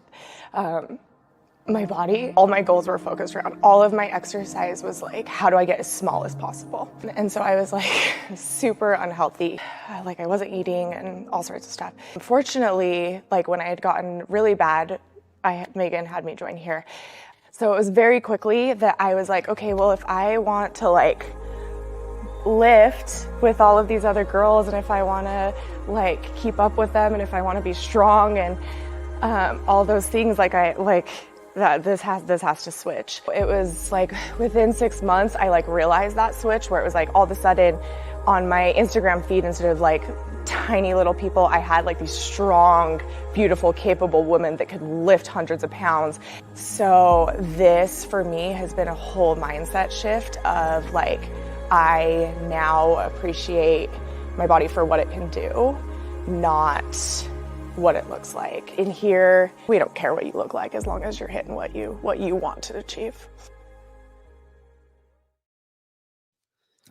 H: my body. All my goals were focused around, all of my exercise was how do I get as small as possible? And so I was super unhealthy. I wasn't eating and all sorts of stuff. Unfortunately, when I had gotten really bad, Megan had me join here. So it was very quickly that I was okay, well, if I want to lift with all of these other girls, and if I want to keep up with them, and if I want to be strong and all those things, that this has to switch. It was within 6 months I realized that switch, where it was all of a sudden on my Instagram feed, instead of tiny little people, I had these strong, beautiful, capable women that could lift hundreds of pounds. So this for me has been a whole mindset shift of I now appreciate my body for what it can do, not what it looks like. In here, we don't care what you look like as long as you're hitting what you want to achieve.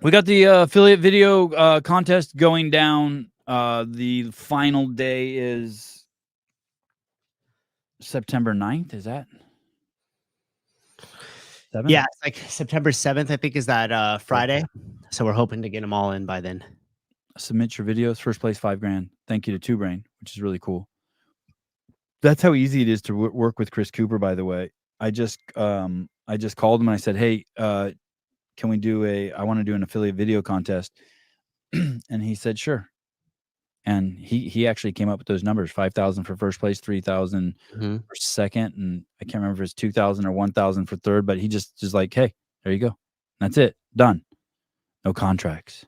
A: We got the affiliate video contest going down. The final day is September 9th. Is that? 7th?
C: Yeah, it's September 7th, I think, is that Friday. So we're hoping to get them all in by then.
A: Submit your videos. First place, $5,000. Thank you to Two Brain, which is really cool. That's how easy it is to work with Chris Cooper, by the way. I just called him and I said, hey, can we do I want to do an affiliate video contest. And he said, sure. And he actually came up with those numbers: 5,000 for first place, 3,000 for second. And I can't remember if it's 2,000 or 1,000 for third, but he just hey, there you go. That's it. Done. No contracts.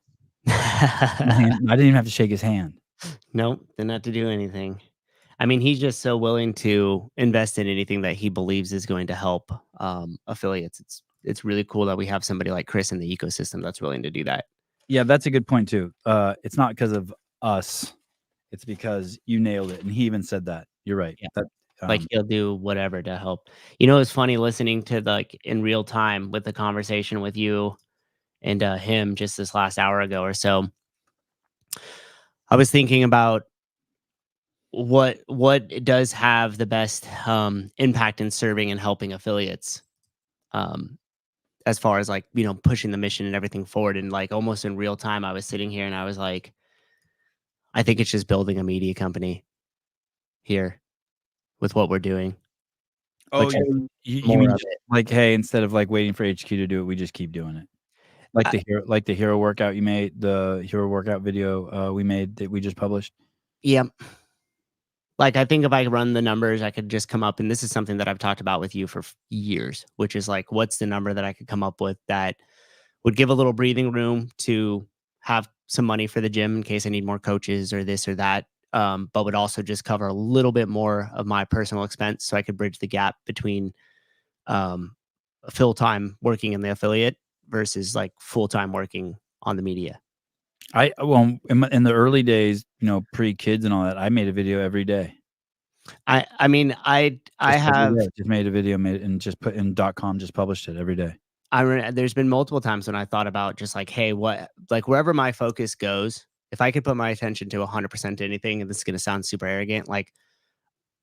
A: I didn't even have to shake his hand.
C: Nope. Didn't have to do anything. I mean, he's just so willing to invest in anything that he believes is going to help affiliates. It's really cool that we have somebody like Chris in the ecosystem that's willing to do that.
A: Yeah, that's a good point too. It's not because of us. It's because you nailed it. And he even said that. You're right.
C: Yeah.
A: That
C: Like he'll do whatever to help. You know, it's funny listening to like in real time with the conversation with you and him just this last hour ago or so. I was thinking about what does have the best impact in serving and helping affiliates, as far as like, you know, pushing the mission and everything forward. And like almost in real time, I was sitting here and I was like, I think it's just building a media company here with what we're doing.
A: Oh,
C: But
A: you
C: more
A: mean
C: of
A: just
C: it.
A: like, hey, instead of like waiting for HQ to do it, we just keep doing it. Like the hero workout you made, the hero workout video we made that we just published.
C: Yep. Like, I think if I run the numbers, I could just come up, and this is something that I've talked about with you for years, which is like, what's the number that I could come up with that would give a little breathing room to have some money for the gym in case I need more coaches or this or that, but would also just cover a little bit more of my personal expense so I could bridge the gap between full-time working in the affiliate versus like full-time working on the media.
A: Well, in the early days, you know, pre-kids and all that, I made a video every day.
C: I mean, I have
A: just made a video, and just put in .com, just published it every day.
C: There's been multiple times when I thought about just like, hey, what, like wherever my focus goes, if I could put my attention to 100% to anything, and this is going to sound super arrogant, like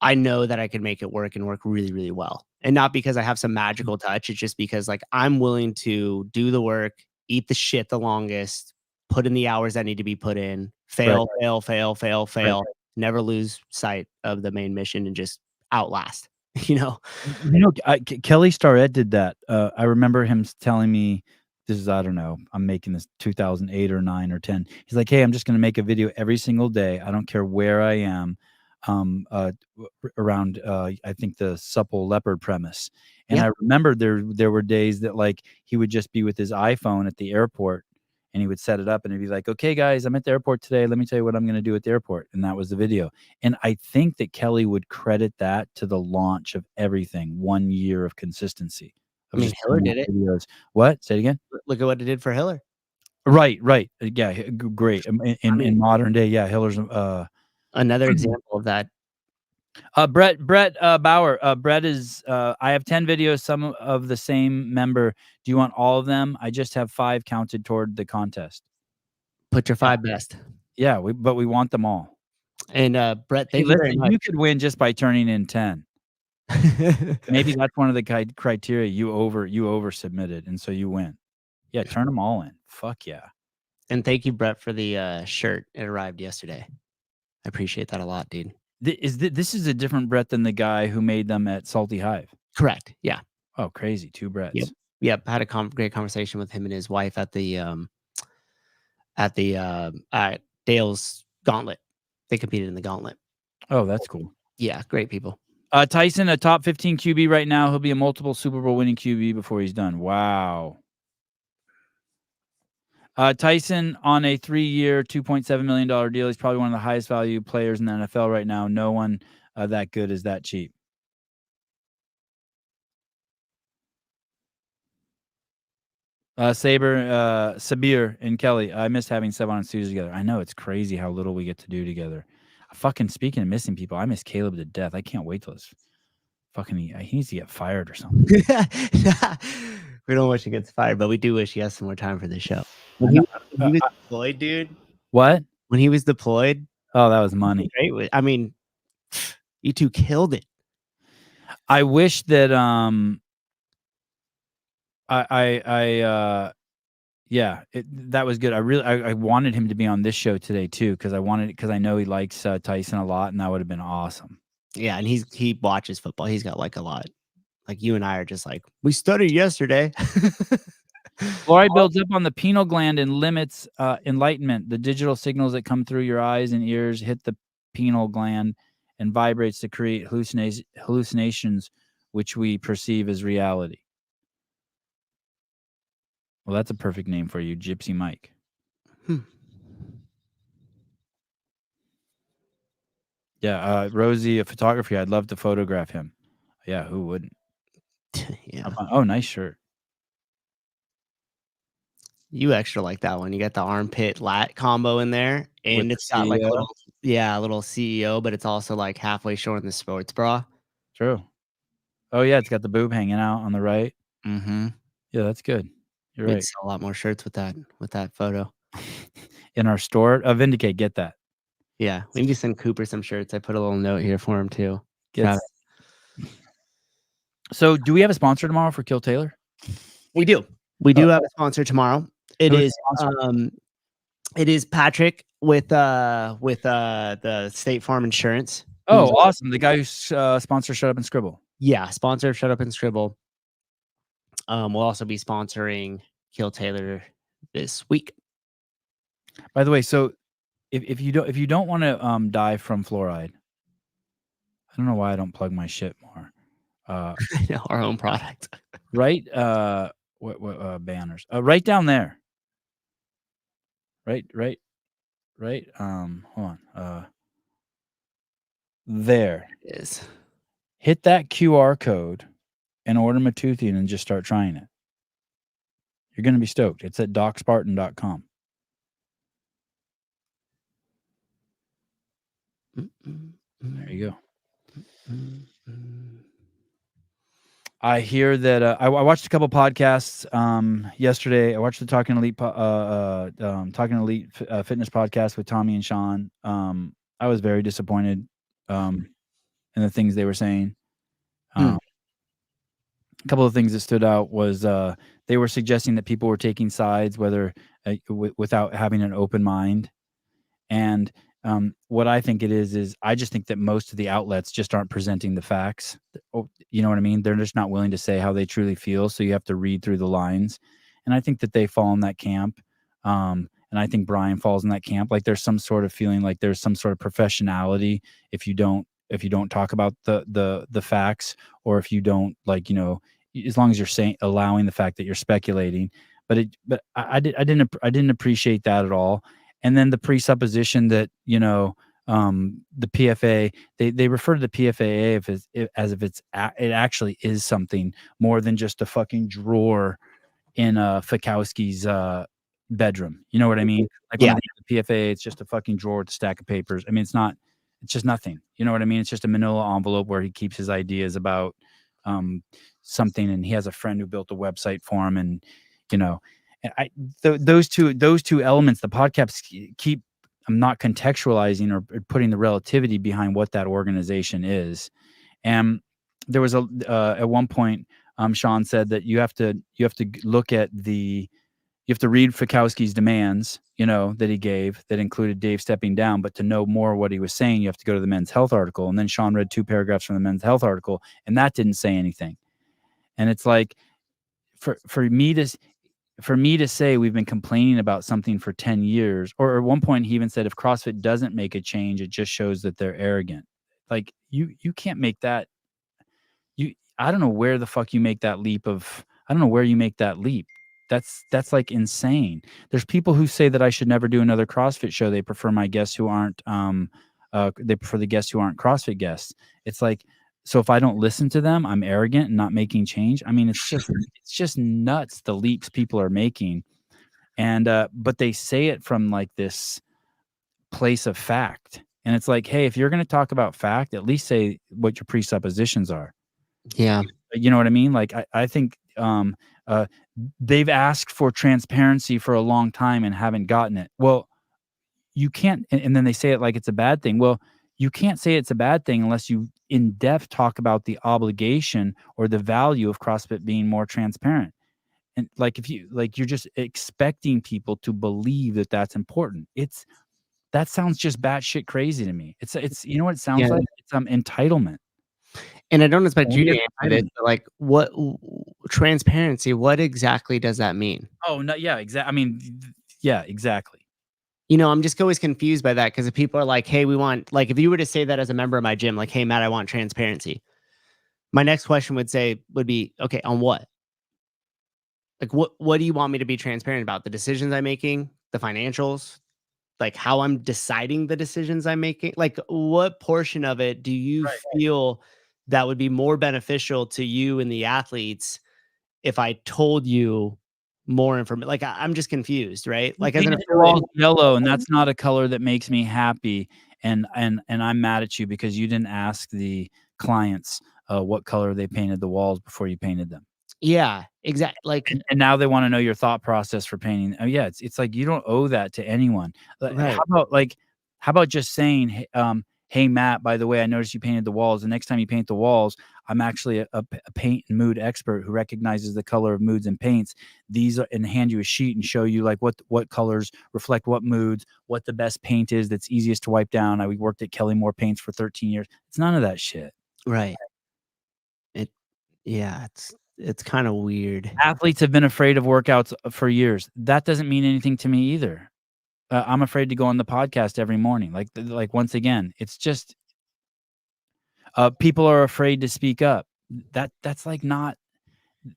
C: I know that I could make it work and work really, really well. And not because I have some magical touch. It's just because like I'm willing to do the work, eat the shit the longest, put in the hours that need to be put in, fail,
A: Right.
C: never lose sight of the main mission and just outlast, you know?
A: You know, Kelly Starrett did that. I remember him telling me, this is, I don't know, I'm making this 2008 or 9 or 10. He's like, hey, I'm just going to make a video every single day. I don't care where I am. Around I think the supple leopard premise. And I remember there were days that like he would just be with his iPhone at the airport and he would set it up and he'd be like, okay guys, I'm at the airport today, let me tell you what I'm going to do at the airport. And that was the video. And I think that Kelly would credit that to the launch of everything, 1 year of consistency.
C: I mean, Hiller did it.
A: Videos. What? Say it again.
C: Look at what it did for Hiller.
A: Right. Yeah, great. In modern day, yeah, Hiller's
C: another example of that.
A: Brett Bauer. Brett is I have 10 videos, some of the same member. Do you want all of them? I just have 5 counted toward the contest.
C: Put your 5 best.
A: Yeah, but we want them all.
C: And Brett, thank you very much.
A: You could win just by turning in 10. Maybe that's one of the criteria. You over submitted, and so you win. Yeah, turn them all in. Fuck yeah.
C: And thank you, Brett, for the shirt. It arrived yesterday. I appreciate that a lot, dude.
A: This is a different Brett than the guy who made them at Salty Hive.
C: Correct. Yeah.
A: Oh, crazy. 2 Bretts.
C: Yep. I had a great conversation with him and his wife at the Dale's Gauntlet. They competed in the Gauntlet.
A: Oh, that's cool.
C: Yeah, great people.
A: Tyson, a top 15 QB right now. He'll be a multiple Super Bowl winning QB before he's done. Wow. Tyson on a 3-year, $2.7 million deal. He's probably one of the highest value players in the NFL right now. No one that good is that cheap. Sabir, and Kelly. I miss having 7 on studios together. I know, it's crazy how little we get to do together. Fucking speaking of missing people, I miss Caleb to death. I can't wait till it's fucking he needs to get fired or something.
C: We don't wish he gets fired, but we do wish he has some more time for the show. When he was deployed, dude.
A: What?
C: When he was deployed?
A: Oh, that was money.
C: Great. I mean, you two killed it.
A: I wish that that was good. I wanted him to be on this show today too, because I know he likes Tyson a lot, and that would have been awesome.
C: Yeah, and he watches football. He's got like a lot. Like you and I are just like, we studied yesterday.
A: Fluoride builds up on the pineal gland and limits enlightenment. The digital signals that come through your eyes and ears hit the pineal gland and vibrates to create hallucinations, which we perceive as reality. Well, that's a perfect name for you, Gypsy Mike. Yeah, Rosie, a photography. I'd love to photograph him. Yeah, who wouldn't?
C: Yeah.
A: Oh, nice shirt.
C: You extra like that one. You got the armpit lat combo in there, and it's got like a little CEO, but it's also like halfway short in the sports bra.
A: True. Oh yeah, it's got the boob hanging out on the right.
C: Mm-hmm.
A: Yeah, that's good. You're
C: We'd
A: right.
C: sell a lot more shirts with that photo.
A: In our store, Vindicate, get that.
C: Yeah, we need to send Cooper some shirts. I put a little note here for him too.
A: Get So, do we have a sponsor tomorrow for Kill Taylor?
C: We do. We do have a sponsor tomorrow. It
A: Who
C: is
A: the
C: it is Patrick with the State Farm Insurance.
A: Oh, awesome! The guy who sponsors Shut Up and Scribble.
C: Yeah, sponsor of Shut Up and Scribble. We'll also be sponsoring Kill Taylor this week.
A: By the way, so if you don't want to die from fluoride, I don't know why I don't plug my shit more.
C: Our own product,
A: right? What banners? Right down there. Right. Hold on. There
C: it is.
A: Hit that QR code and order Matuthian and just start trying it. You're going to be stoked. It's at DocSpartan.com. There you go. I hear that I watched a couple podcasts yesterday. I watched the Talking Elite Fitness podcast with Tommy and Sean. I was very disappointed in the things they were saying. A couple of things that stood out was they were suggesting that people were taking sides, whether without having an open mind. And what I think it is I just think that most of the outlets just aren't presenting the facts. You know what I mean? They're just not willing to say how they truly feel. So you have to read through the lines. And I think that they fall in that camp. And I think Brian falls in that camp. Like there's some sort of feeling like there's some sort of professionality if you don't talk about the facts, or if you don't, like, you know, as long as you're allowing the fact that you're speculating. But I didn't appreciate that at all. And then the presupposition that, you know, the PFA, they refer to the PFAA as if it actually is something more than just a fucking drawer in Fikowski's bedroom. You know what I mean? Like, yeah, the PFA, it's just a fucking drawer with a stack of papers. I mean, it's just nothing. You know what I mean? It's just a manila envelope where he keeps his ideas about something, and he has a friend who built a website for him, and, you know, those two elements, the podcast keep, I'm not contextualizing or putting the relativity behind what that organization is. And there was at one point, Sean said that you have to look at you have to read Fikowski's demands, you know, that he gave, that included Dave stepping down, but to know more what he was saying, you have to go to the Men's Health article. And then Sean read 2 paragraphs from the Men's Health article, and that didn't say anything. And it's like, for me to say we've been complaining about something for 10 years, or at one point he even said if CrossFit doesn't make a change, it just shows that they're arrogant. Like, you can't make that. I don't know where the fuck you make that leap of. I don't know where you make that leap. That's like insane. There's people who say that I should never do another CrossFit show. They prefer my guests who aren't. They prefer the guests who aren't CrossFit guests. It's like, so if I don't listen to them, I'm arrogant and not making change. I mean, it's just nuts, the leaps people are making. And but they say it from like this place of fact. And it's like, hey, if you're going to talk about fact, at least say what your presuppositions are. Yeah. You know what I mean? Like, I think they've asked for transparency for a long time and haven't gotten it. Well, you can't, and then they say it like it's a bad thing. Well, you can't say it's a bad thing unless you in depth talk about the obligation or the value of CrossFit being more transparent. And like, if you're just expecting people to believe that that's important. That sounds just batshit crazy to me. It's you know what it sounds like? It's entitlement.
C: And I don't expect you to answer it, but like, what transparency? What exactly does that mean?
A: Oh no, yeah, exactly. I mean, yeah, exactly.
C: You know, I'm just always confused by that, because if people are like, hey, we want, like, if you were to say that as a member of my gym, like, hey, Matt, I want transparency. My next question would be, okay, on what? Like, what do you want me to be transparent about? The decisions I'm making, the financials, like how I'm deciding the decisions I'm making? Like, what portion of it do you feel that would be more beneficial to you and the athletes if I told you more information? Like, I'm just confused, right? Like, as an affiliate,
A: yellow, and that's not a color that makes me happy. And I'm mad at you because you didn't ask the clients what color they painted the walls before you painted them.
C: Yeah, exactly. Like,
A: And now they want to know your thought process for painting. Oh yeah, it's like you don't owe that to anyone.
C: Right.
A: How about just saying, hey Matt, by the way, I noticed you painted the walls. The next time you paint the walls, I'm actually a paint and mood expert who recognizes the color of moods and paints. These are, and hand you a sheet and show you like what colors reflect what moods, what the best paint is that's easiest to wipe down. We worked at Kelly Moore Paints for 13 years. It's none of that shit.
C: right. Yeah, it's kind of weird.
A: Athletes have been afraid of workouts for years. That doesn't mean anything to me either. I'm afraid to go on the podcast every morning. Like once again, it's just people are afraid to speak up. That's like not.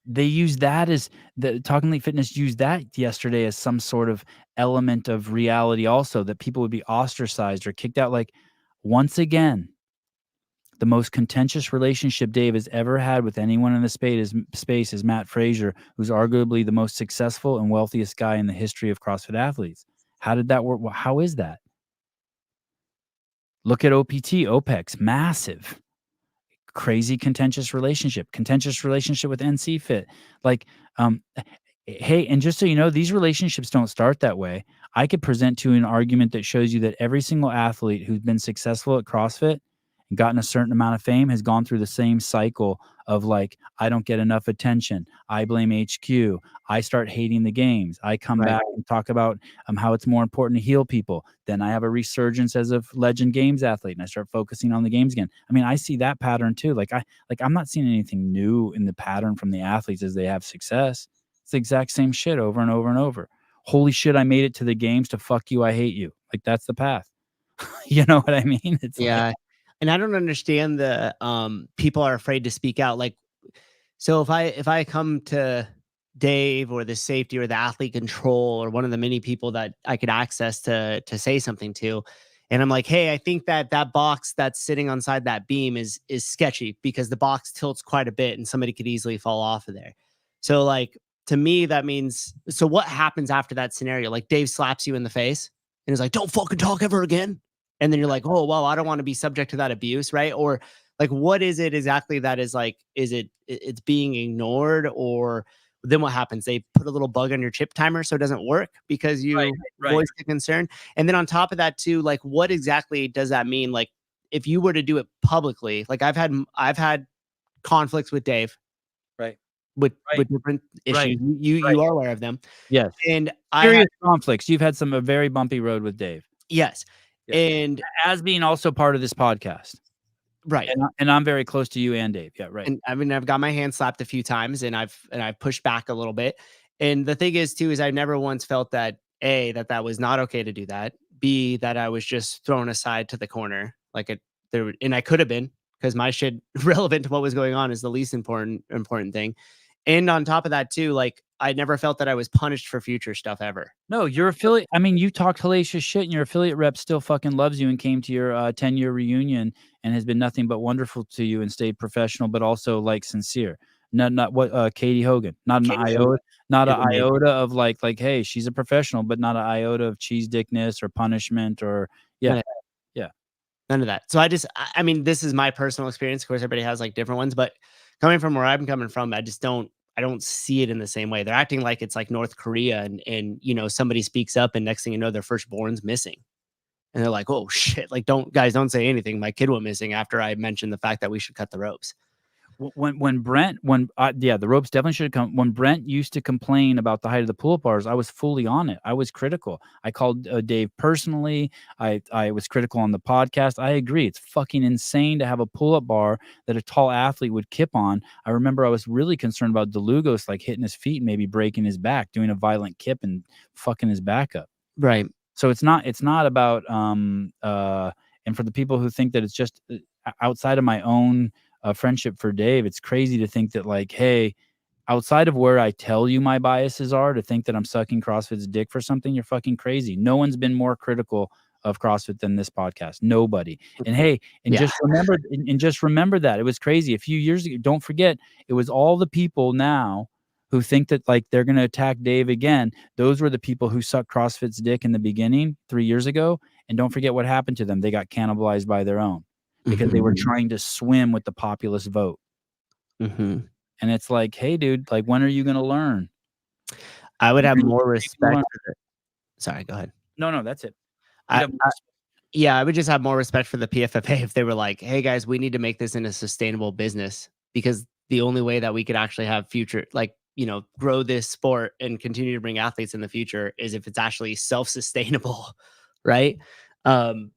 A: They use that as the Talking Elite Fitness used that yesterday as some sort of element of reality. Also, that people would be ostracized or kicked out. Like once again, the most contentious relationship Dave has ever had with anyone in the space is Matt Frazier, who's arguably the most successful and wealthiest guy in the history of CrossFit athletes. How did that work? How is that? Look at OPT, OPEX, massive, crazy contentious relationship with NC Fit. Like, hey, and just so you know, these relationships don't start that way. I could present to you an argument that shows you that every single athlete who's been successful at CrossFit and gotten a certain amount of fame has gone through the same cycle of like, I don't get enough attention. I blame HQ. I start hating the games. I come back and talk about how it's more important to heal people. Then I have a resurgence as a legend games athlete and I start focusing on the games again. I mean, I see that pattern too. I'm not seeing anything new in the pattern from the athletes as they have success. It's the exact same shit over and over and over. Holy shit, I made it to the games to fuck you. I hate you. Like that's the path. You know what I mean? It's
C: and I don't understand the people are afraid to speak out. Like, so if I come to Dave or the safety or the athlete control or one of the many people that I could access to say something to, and I'm like, hey, I think that box that's sitting on side that beam is sketchy because the box tilts quite a bit and somebody could easily fall off of there. So like to me, that means, so what happens after that scenario? Like Dave slaps you in the face and is like, don't fucking talk ever again. And then you're like, oh, well, I don't want to be subject to that abuse, right? Or like, what is it exactly that is like, it's being ignored? Or then what happens? They put a little bug on your chip timer so it doesn't work because you voice the concern. And then on top of that too, like what exactly does that mean? Like if you were to do it publicly, like I've had conflicts with Dave, with different issues. You are aware of them.
A: Yes.
C: And
A: serious conflicts. You've had a very bumpy road with Dave.
C: Yes. And
A: as being also part of this podcast.
C: Right.
A: And I'm very close to you and Dave. Yeah. Right.
C: And I mean, I've got my hand slapped a few times and I've pushed back a little bit. And the thing is too, is I've never once felt that A, that was not okay to do that. B, that I was just thrown aside to the corner. And I could have been, because my shit relevant to what was going on is the least important thing. And on top of that too, like I never felt that I was punished for future stuff ever.
A: No, your affiliate. I mean, you talked hellacious shit and your affiliate rep still fucking loves you and came to your 10-year reunion and has been nothing but wonderful to you and stayed professional, but also like sincere. Not what Katie Hogan, not an iota, not an iota of like, hey, she's a professional, but not an iota of cheese dickness or punishment or yeah.
C: None of that. So I mean, this is my personal experience. Of course, everybody has like different ones, but coming from where I'm coming from, I don't see it in the same way. They're acting like it's like North Korea and you know, somebody speaks up and next thing you know, their firstborn's missing. And they're like, oh shit, like don't say anything. My kid went missing after I mentioned the fact that we should cut the ropes.
A: When Brent, the ropes definitely should have come. When Brent used to complain about the height of the pull-up bars, I was fully on it. I was critical. I called Dave personally. I was critical on the podcast. I agree. It's fucking insane to have a pull-up bar that a tall athlete would kip on. I remember I was really concerned about DeLugos like hitting his feet and maybe breaking his back, doing a violent kip and fucking his back up.
C: Right.
A: So it's not about and for the people who think that it's just outside of my own friendship for Dave, it's crazy to think that like, hey, outside of where I tell you my biases are, to think that I'm sucking CrossFit's dick for something, you're fucking crazy. No one's been more critical of CrossFit than this podcast. Nobody. And hey, just remember that. It was crazy. A few years ago, don't forget, it was all the people now who think that like they're going to attack Dave again. Those were the people who sucked CrossFit's dick in the beginning 3 years ago. And don't forget what happened to them. They got cannibalized by their own. Because they were trying to swim with the populist vote.
C: Mm-hmm.
A: And it's like, hey, dude, like, when are you going to learn?
C: I would have
A: When are
C: more
A: you
C: respect
A: gonna learn?
C: for the. Sorry, go ahead.
A: No, that's it.
C: I,
A: You'd have
C: I yeah, I would just have more respect for the PFFA if they were like, "Hey guys, we need to make this in a sustainable business because the only way that we could actually have future, like, you know, grow this sport and continue to bring athletes in the future is if it's actually self-sustainable, right?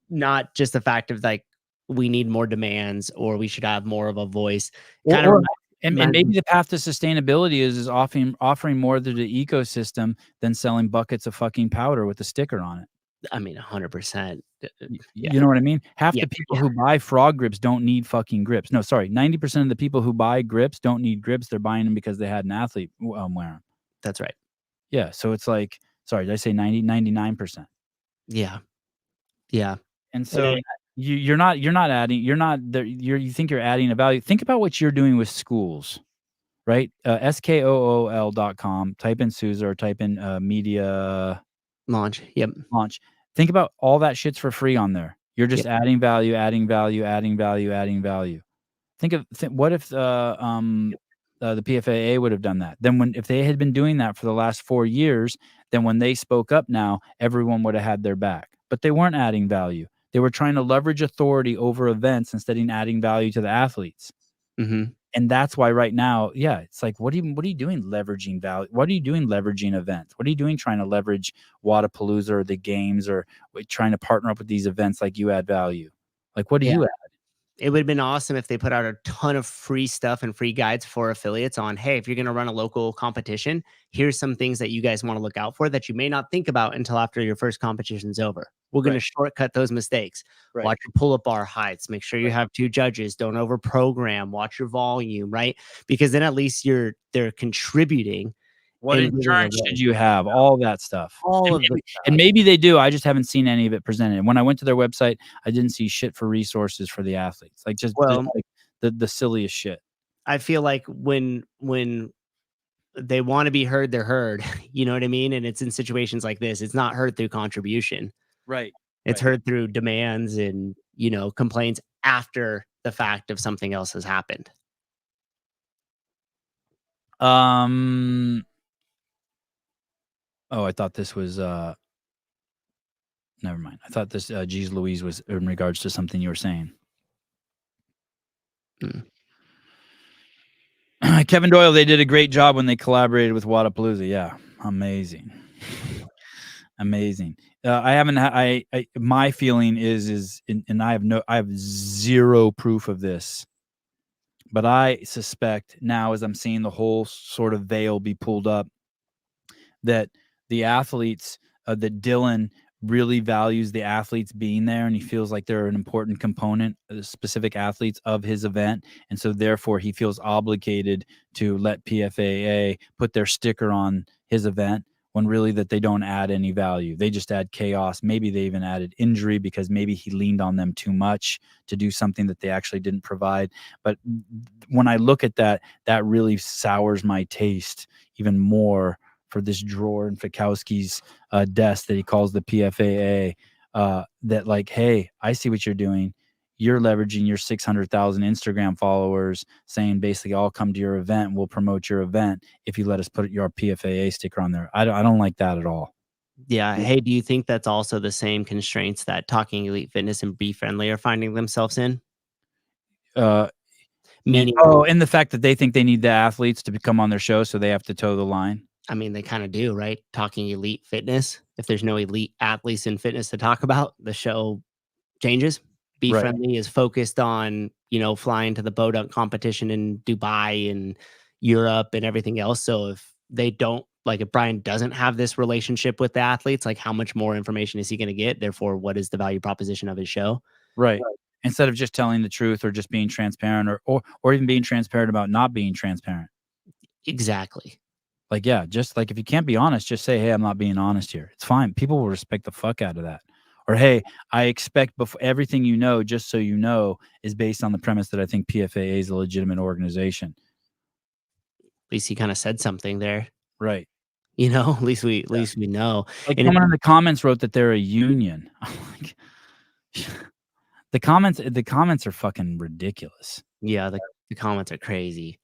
C: Not just the fact of like we need more demands or we should have more of a voice." Kind of
A: and maybe the path to sustainability is offering more to the ecosystem than selling buckets of fucking powder with a sticker on it.
C: I mean, 100%. Yeah.
A: You know what I mean? Half
C: Yeah,
A: the people who buy frog grips don't need fucking grips. No, sorry. 90% of the people who buy grips don't need grips. They're buying them because they had an athlete wear them.
C: That's right.
A: Yeah. So it's like, sorry, did I say 99%?
C: Yeah. Yeah.
A: And so you think you're adding a value. Think about what you're doing with schools, right? SKOOL.com, type in Switzer or type in media
C: Launch. Yep.
A: launch. Think about all that shit's for free on there. You're just adding value. What if the PFAA would have done that? Then if they had been doing that for the last 4 years, then when they spoke up now, everyone would have had their back. But they weren't adding value. They were trying to leverage authority over events instead of adding value to the athletes.
C: Mm-hmm.
A: And that's why right now, it's like, what are you doing leveraging value? What are you doing leveraging events? What are you doing trying to leverage Wadapalooza or the games or trying to partner up with these events like you add value? Like, what do you add?
C: It would have been awesome if they put out a ton of free stuff and free guides for affiliates on, hey, if you're going to run a local competition, here's some things that you guys want to look out for that you may not think about until after your first competition's over. We're going to shortcut those mistakes.
A: Right.
C: Watch your pull-up bar heights. Make sure you have 2 judges. Don't over-program. Watch your volume, right? Because then at least they're contributing.
A: What insurance should you have? All that stuff.
C: All of
A: it. And maybe they do. I just haven't seen any of it presented. When I went to their website, I didn't see shit for resources for the athletes. Like just like the silliest shit.
C: I feel like when they want to be heard, they're heard. You know what I mean? And it's in situations like this. It's not heard through contribution.
A: Right.
C: It's heard through demands and, complaints after the fact of something else has happened.
A: Oh, I thought this was never mind. I thought this geez Louise was in regards to something you were saying. Kevin Doyle, they did a great job when they collaborated with Wadapalooza. Yeah, amazing. Amazing. I haven't my feeling is and I have zero proof of this. But I suspect now, as I'm seeing the whole sort of veil be pulled up, that the athletes, that Dylan really values the athletes being there, and he feels like they're an important component, specific athletes of his event. And so therefore he feels obligated to let PFAA put their sticker on his event, when really that they don't add any value. They just add chaos. Maybe they even added injury because maybe he leaned on them too much to do something that they actually didn't provide. But when I look at that, that really sours my taste even more for this drawer in Fikowski's desk that he calls the PFAA, that like, hey, I see what you're doing. You're leveraging your 600,000 Instagram followers, saying basically, I'll come to your event and we'll promote your event if you let us put your PFAA sticker on there. I don't like that at all.
C: Yeah. Hey, do you think that's also the same constraints that Talking Elite Fitness and Be Friendly are finding themselves in?
A: Meaning, and the fact that they think they need the athletes to come on their show, so they have to toe the line.
C: I mean, they kind of do, right? Talking Elite Fitness. If there's no elite athletes in fitness to talk about, the show changes. Be Friendly is focused on, flying to the bow dunk competition in Dubai and Europe and everything else. So if they don't, like if Brian doesn't have this relationship with the athletes, like how much more information is he going to get? Therefore, what is the value proposition of his show?
A: Right. Instead of just telling the truth or just being transparent or even being transparent about not being transparent.
C: Exactly.
A: Like, yeah, just like if you can't be honest, just say, hey, I'm not being honest here. It's fine. People will respect the fuck out of that. Or, hey, I expect everything just so you know, is based on the premise that I think PFAA is a legitimate organization.
C: At least he kind of said something there.
A: Right.
C: At least we know.
A: Like someone in the comments wrote that they're a union. The comments are fucking ridiculous.
C: Yeah, the comments are crazy.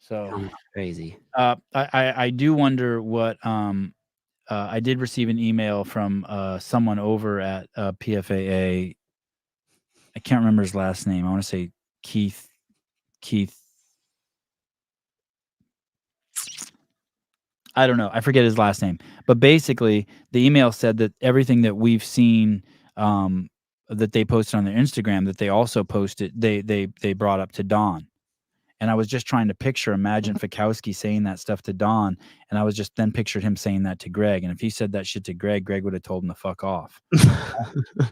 A: So
C: crazy.
A: I do wonder what I did receive an email from someone over at PFAA. I can't remember his last name. I want to say Keith. I don't know. I forget his last name. But basically, the email said that everything that we've seen that they posted on their Instagram, that they also posted, they brought up to Don. And I was just trying to imagine Fikowski saying that stuff to Don, and I was just then pictured him saying that to Greg. And if he said that shit to Greg, Greg would have told him to fuck off.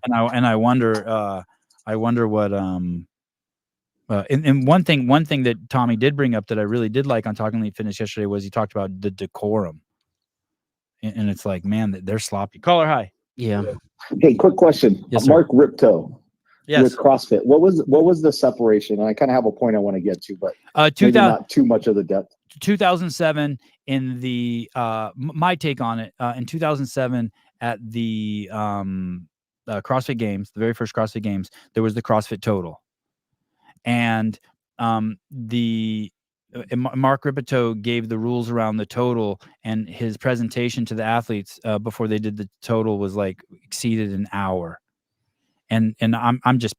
A: and I wonder what and one thing that Tommy did bring up that I really did like on Talking Elite Fitness yesterday was he talked about the decorum, and it's like, man, they're sloppy. Caller, hi.
C: Yeah.
I: Hey, quick question.
A: Yes, sir.
I: Mark Ripto.
A: Yes.
I: With CrossFit, what was the separation? And I kind of have a point I want to get to, but maybe not too much of the depth.
A: 2007 in the my take on it in 2007 at the CrossFit Games, the very first CrossFit Games, there was the CrossFit Total, and Mark Ripito gave the rules around the total, and his presentation to the athletes before they did the total was like exceeded an hour. And I'm just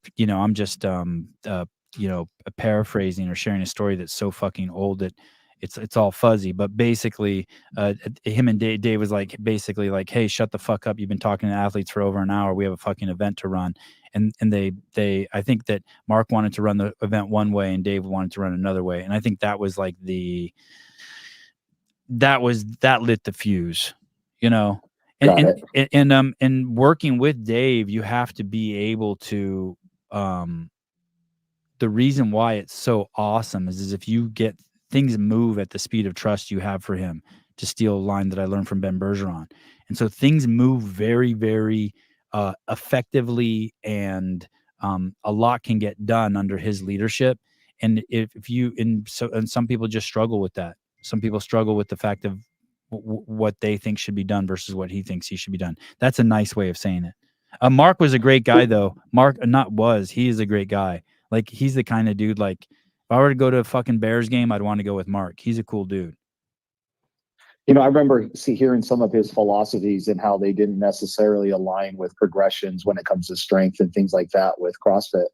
A: paraphrasing or sharing a story that's so fucking old that it's all fuzzy. But basically, him and Dave was like basically like, hey, shut the fuck up. You've been talking to athletes for over an hour. We have a fucking event to run. And they I think that Mark wanted to run the event one way and Dave wanted to run another way. And I think that was like that lit the fuse, you know. And working with Dave, you have to be able to the reason why it's so awesome is if you get things move at the speed of trust you have for him, to steal a line that I learned from Ben Bergeron. And so things move very, very effectively, and a lot can get done under his leadership. And and some people just struggle with that. Some people struggle with the fact of what they think should be done versus what he thinks he should be done. That's a nice way of saying it. Mark was a great guy, though. He is a great guy. Like, he's the kind of dude, like, if I were to go to a fucking Bears game, I'd want to go with Mark. He's a cool dude.
I: You know, I remember hearing some of his philosophies and how they didn't necessarily align with progressions when it comes to strength and things like that with CrossFit.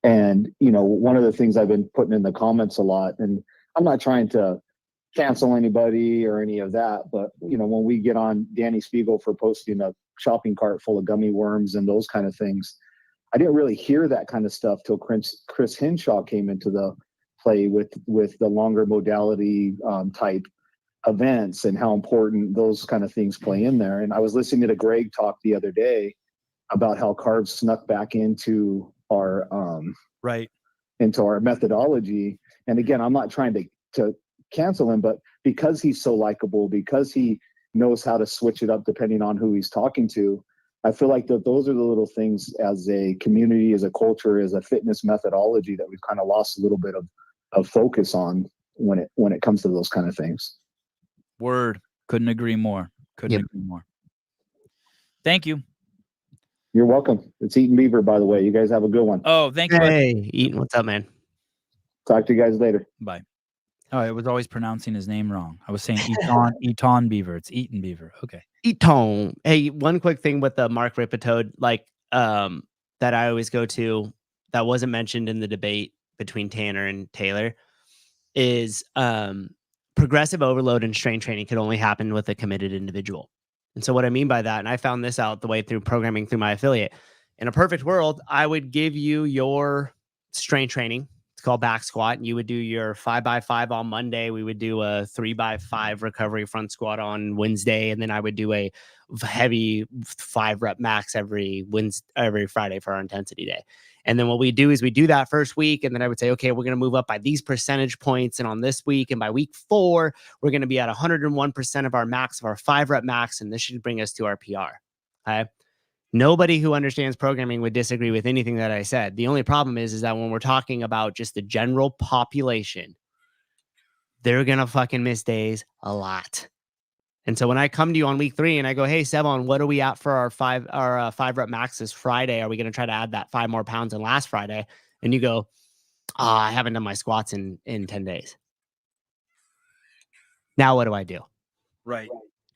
I: And, you know, one of the things I've been putting in the comments a lot, and I'm not trying to cancel anybody or any of that, but, you know, when we get on Danny Spiegel for posting a shopping cart full of gummy worms and those kind of things, I didn't really hear that kind of stuff till Chris Hinshaw came into the play with the longer modality type events and how important those kind of things play in there. And I was listening to Greg talk the other day about how carbs snuck back into our into our methodology. And again, I'm not trying to cancel him, but because he's so likable, because he knows how to switch it up depending on who he's talking to, I feel like those are the little things as a community, as a culture, as a fitness methodology that we've kind of lost a little bit of focus on when it comes to those kind of things.
A: Word. Couldn't agree more. Couldn't agree more. Thank you.
I: You're welcome. It's Eaton Beaver, by the way. You guys have a good one.
A: Oh, thank you.
C: Hey, Eaton, what's up, man?
I: Talk to you guys later.
A: Bye. Oh, I was always pronouncing his name wrong. I was saying Eaton Beaver. It's Eaton Beaver. Okay.
C: Eaton. Hey, one quick thing with the Mark Ripito, like that I always go to that wasn't mentioned in the debate between Tanner and Taylor is progressive overload and strength training could only happen with a committed individual. And so what I mean by that, and I found this out the way through programming through my affiliate, in a perfect world, I would give you your strength training. It's called back squat. And you would do your 5x5 on Monday. We would do a 3x5 recovery front squat on Wednesday. And then I would do a heavy 5-rep max every Friday for our intensity day. And then what we do is we do that first week. And then I would say, okay, we're going to move up by these percentage points. And on this week and by week 4, we're going to be at 101% of our max of our 5-rep max. And this should bring us to our PR. Okay. Nobody who understands programming would disagree with anything that I said. The only problem is that when we're talking about just the general population, they're going to fucking miss days a lot. And so when I come to you on week 3 and I go, hey, Sevon, what are we at for our 5-rep max this Friday? Are we going to try to add that 5 more pounds than last Friday? And you go, I haven't done my squats in 10 days. Now what do I do?
A: Right.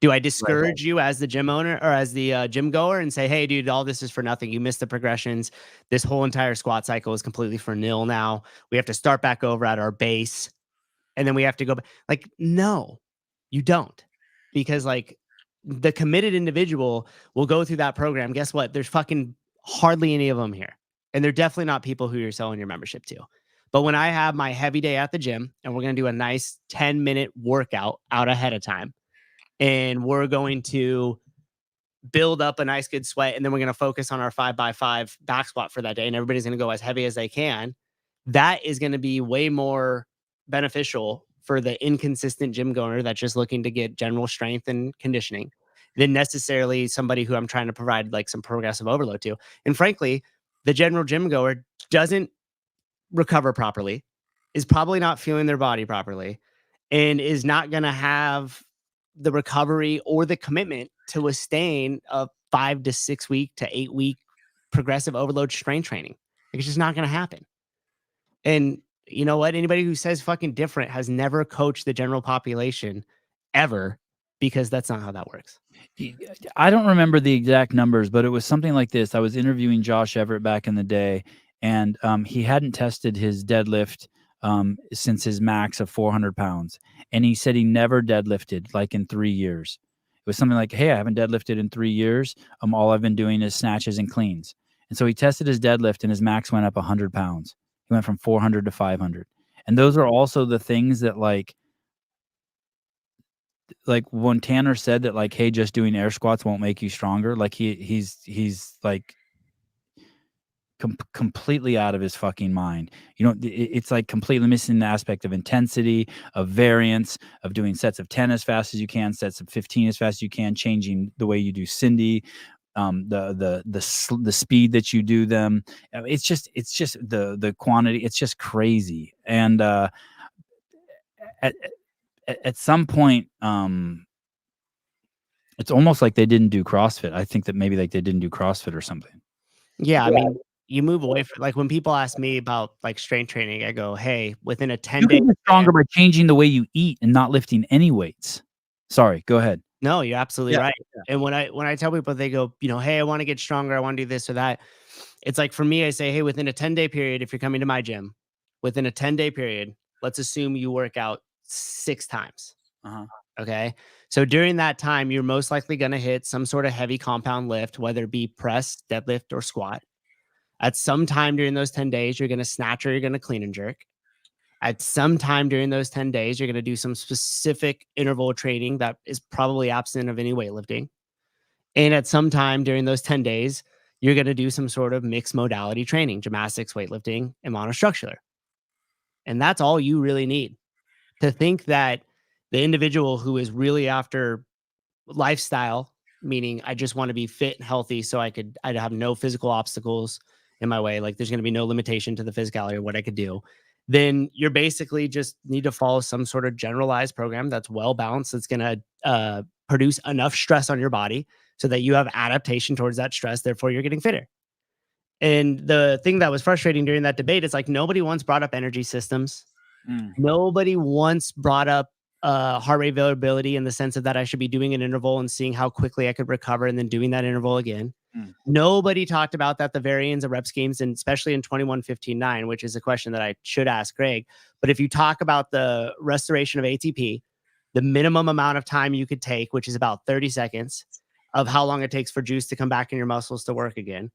C: Do I discourage you as the gym owner or as the gym goer and say, hey, dude, all this is for nothing. You missed the progressions. This whole entire squat cycle is completely for nil now. We have to start back over at our base. And then we have to go back. Like, no, you don't. Because like the committed individual will go through that program. Guess what? There's fucking hardly any of them here. And they're definitely not people who you're selling your membership to. But when I have my heavy day at the gym and we're going to do a nice 10-minute workout out ahead of time, and we're going to build up a nice good sweat, and then we're going to focus on our 5x5 back squat for that day, and everybody's going to go as heavy as they can, that is going to be way more beneficial for the inconsistent gym goer that's just looking to get general strength and conditioning than necessarily somebody who I'm trying to provide like some progressive overload to. And frankly, the general gym goer doesn't recover properly, is probably not feeling their body properly, and is not going to have the recovery or the commitment to sustain a 5 to 6 week to 8 week progressive overload strength training. Like, it's just not going to happen. And you know what? Anybody who says fucking different has never coached the general population ever, because that's not how that works.
A: I don't remember the exact numbers, but it was something like this. I was interviewing Josh Everett back in the day, and he hadn't tested his deadlift since his max of 400 pounds. And he said he never deadlifted like in 3 years. It was something like, hey, I haven't deadlifted in 3 years. All I've been doing is snatches and cleans. And so he tested his deadlift and his max went up 100 pounds. He went from 400 to 500. And those are also the things that like when Tanner said that like, hey, just doing air squats won't make you stronger. Like he's like completely out of his fucking mind. You know, it's like completely missing the aspect of intensity, of variance, of doing sets of 10 as fast as you can, sets of 15 as fast as you can, changing the way you do Cindy, the speed that you do them. It's just the quantity. It's just crazy. And at some point, it's almost like they didn't do CrossFit. I think that maybe like they didn't do CrossFit or something.
C: Yeah, I mean, you move away from, like, when people ask me about like strength training, I go, hey, within a 10-day,
A: get stronger by changing the way you eat and not lifting any weights. Sorry, go ahead.
C: No, you're absolutely right. And when I tell people, they go, you know, hey, I want to get stronger, I want to do this or that. It's like, for me, I say, hey, within a 10-day period, if you're coming to my gym, within a 10-day period, let's assume you work out 6 times. Okay. So during that time, you're most likely going to hit some sort of heavy compound lift, whether it be press, deadlift, or squat. At some time during those 10 days, you're going to snatch or you're going to clean and jerk. At some time during those 10 days, you're going to do some specific interval training that is probably absent of any weightlifting. And at some time during those 10 days, you're going to do some sort of mixed modality training, gymnastics, weightlifting, and monostructular. And that's all you really need. To think that the individual who is really after lifestyle, meaning I just want to be fit and healthy so I'd have no physical obstacles in my way, like there's going to be no limitation to the physicality or what I could do, then you're basically just need to follow some sort of generalized program that's well balanced, that's going to produce enough stress on your body so that you have adaptation towards that stress, therefore you're getting fitter. And the thing that was frustrating during that debate is like nobody once brought up energy systems. Nobody once brought up heart rate variability in the sense of that I should be doing an interval and seeing how quickly I could recover and then doing that interval again. Nobody talked about that, the variance of rep schemes, and especially in 21-15-9, which is a question that I should ask Greg. But if you talk about the restoration of ATP, the minimum amount of time you could take, which is about 30 seconds of how long it takes for juice to come back in your muscles to work again.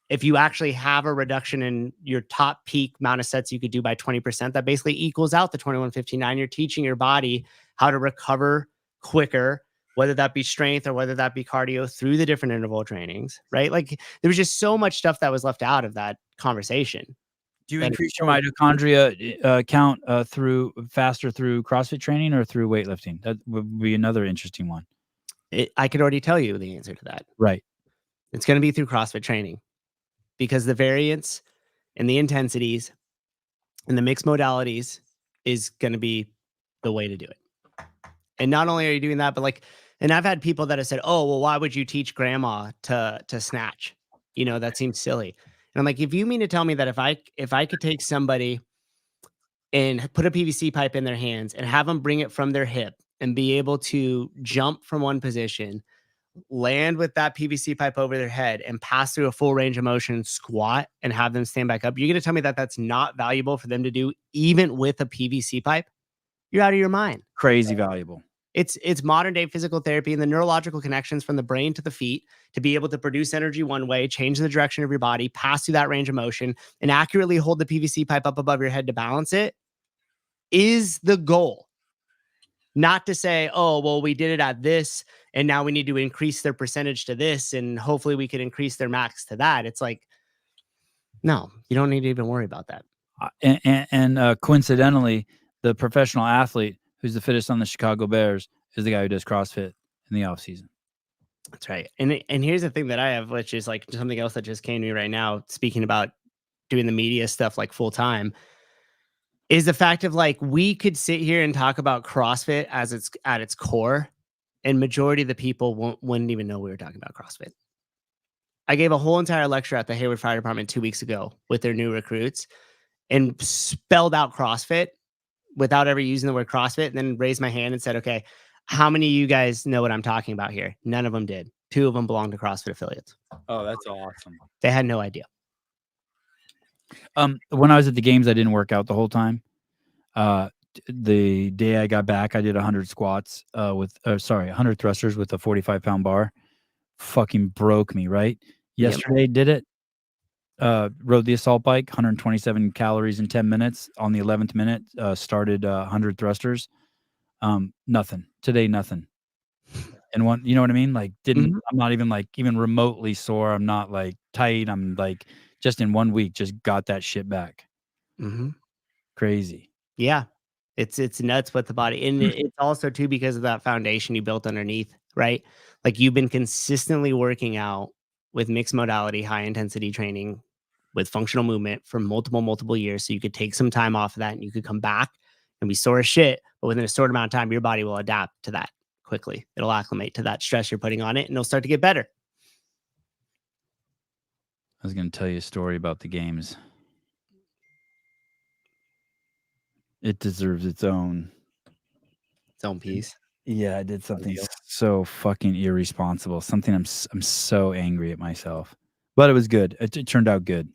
C: If you actually have a reduction in your top peak amount of sets you could do by 20%, that basically equals out the 21-15-9. You're teaching your body how to recover quicker, whether that be strength or whether that be cardio through the different interval trainings, right? Like there was just so much stuff that was left out of that conversation.
A: Do you increase your mitochondria count faster through CrossFit training or through weightlifting? That would be another interesting one.
C: I could already tell you the answer to that.
A: Right.
C: It's going to be through CrossFit training, because the variance and the intensities and the mixed modalities is going to be the way to do it. And not only are you doing that, but like, and I've had people that have said, oh, well, why would you teach grandma to snatch? You know, that seems silly. And I'm like, if you mean to tell me that if I could take somebody and put a PVC pipe in their hands and have them bring it from their hip and be able to jump from one position, land with that PVC pipe over their head, and pass through a full range of motion, squat, and have them stand back up, you're going to tell me that that's not valuable for them to do even with a PVC pipe? You're out of your mind.
A: Crazy valuable.
C: It's modern day physical therapy and the neurological connections from the brain to the feet to be able to produce energy one way, change the direction of your body, pass through that range of motion, and accurately hold the PVC pipe up above your head to balance it is the goal. Not to say, oh, well, we did it at this, and now we need to increase their percentage to this, and hopefully we can increase their max to that. It's like, no, you don't need to even worry about that.
A: And coincidentally, the professional athlete who's the fittest on the Chicago Bears is the guy who does CrossFit in the off season.
C: That's right. And here's the thing that I have, which is like something else that just came to me right now, speaking about doing the media stuff like full time, is the fact of like, we could sit here and talk about CrossFit as it's at its core, and majority of the people wouldn't even know we were talking about CrossFit. I gave a whole entire lecture at the Hayward Fire Department 2 weeks ago with their new recruits and spelled out CrossFit without ever using the word CrossFit, and then raised my hand and said, okay, how many of you guys know what I'm talking about here? None of them did. 2 of them belong to CrossFit affiliates.
A: Oh, that's awesome.
C: They had no idea.
A: When I was at the games, I didn't work out the whole time. The day I got back, I did 100 squats 100 thrusters with a 45-pound bar. Fucking broke me, right? Yesterday, did it. Rode the assault bike, 127 calories in 10 minutes. On the 11th minute, started 100 thrusters. Nothing. Today, nothing. And one, you know what I mean? Like, I'm not even like even remotely sore. I'm not like tight. I'm like just in 1 week, just got that shit back. Crazy.
C: Yeah. It's nuts what the body, and it's also too because of that foundation you built underneath, right? Like, you've been consistently working out with mixed modality, high intensity training with functional movement for multiple years. So you could take some time off of that and you could come back and be sore as shit. But within a short amount of time, your body will adapt to that quickly. It'll acclimate to that stress you're putting on it, and it'll start to get better.
A: I was going to tell you a story about the games. It deserves its own
C: piece.
A: Yeah, I did something so fucking irresponsible. Something I'm so angry at myself. But it was good. It turned out good.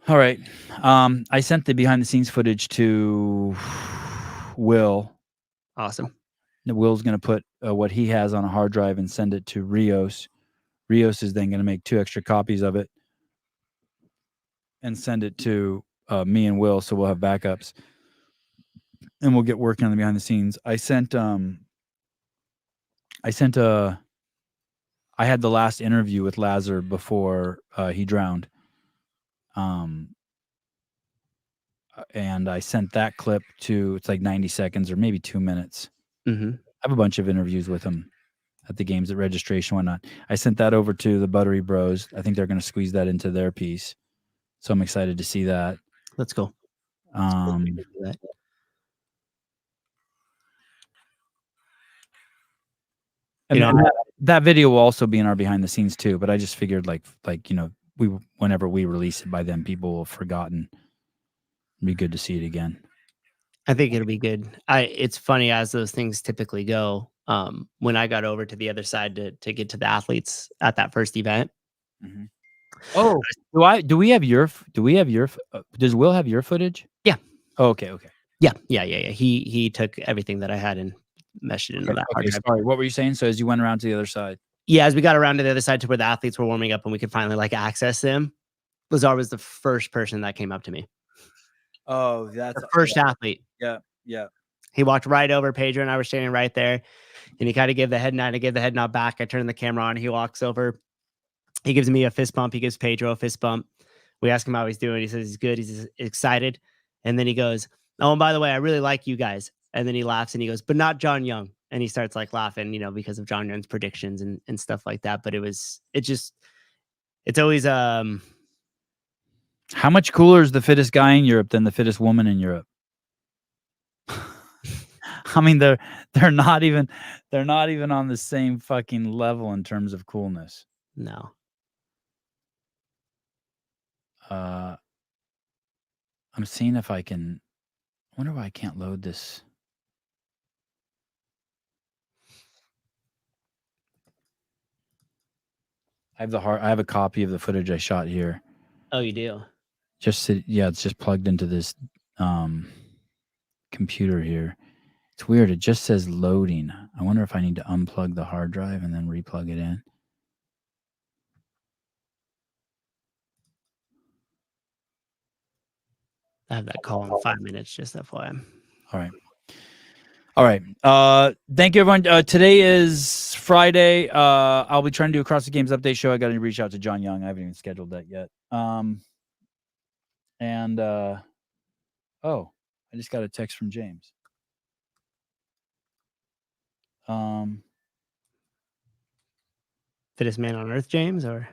A: All right. I sent the behind the scenes footage to Will.
C: Awesome.
A: Will's going to put what he has on a hard drive and send it to Rios. Rios is then going to make 2 extra copies of it and send it to me and Will, so we'll have backups. And we'll get working on the behind the scenes. I had the last interview with Lazar before he drowned. And I sent that clip to, it's like 90 seconds or maybe 2 minutes. I have a bunch of interviews with him at the games, at registration, whatnot. I sent that over to the Buttery Bros. I think they're going to squeeze that into their piece. So I'm excited to see that.
C: Let's go.
A: And that video will also be in our behind the scenes too. But I just figured like whenever we release it by then, people will have forgotten. It'd be good to see it again.
C: I think it'll be good. It's funny as those things typically go. When I got over to the other side to get to the athletes at that first event.
A: Oh, does Will have your footage?
C: Yeah.
A: Oh, okay.
C: Yeah. He took everything that I had and meshed it into that hard drive.
A: Sorry, what were you saying? So as you went around to the other side?
C: Yeah, as we got around to the other side to where the athletes were warming up and we could finally like access them, Lazar was the first person that came up to me.
A: Oh, that's
C: the first athlete.
A: Yeah.
C: He walked right over. Pedro and I were standing right there, and he kind of gave the head nod. I gave the head nod back. I turned the camera on. He walks over. He gives me a fist bump. He gives Pedro a fist bump. We ask him how he's doing. He says he's good. He's excited. And then he goes, oh, and by the way, I really like you guys. And then he laughs and he goes, but not John Young. And he starts like laughing, because of John Young's predictions and stuff like that. But it's always,
A: how much cooler is the fittest guy in Europe than the fittest woman in Europe? I mean, they're not even on the same fucking level in terms of coolness.
C: No.
A: I'm seeing if I can. wonder why I can't load this. I have a copy of the footage I shot here.
C: Oh, you do?
A: It's just plugged into this computer here. It's weird. It just says loading. I wonder if I need to unplug the hard drive and then replug it in.
C: I have that call in 5 minutes, just FYI.
A: All right. Thank you, everyone. Today is Friday. I'll be trying to do a Cross the Games update show. I got to reach out to John Young. I haven't even scheduled that yet. I just got a text from James.
C: Fittest man on earth, James, or?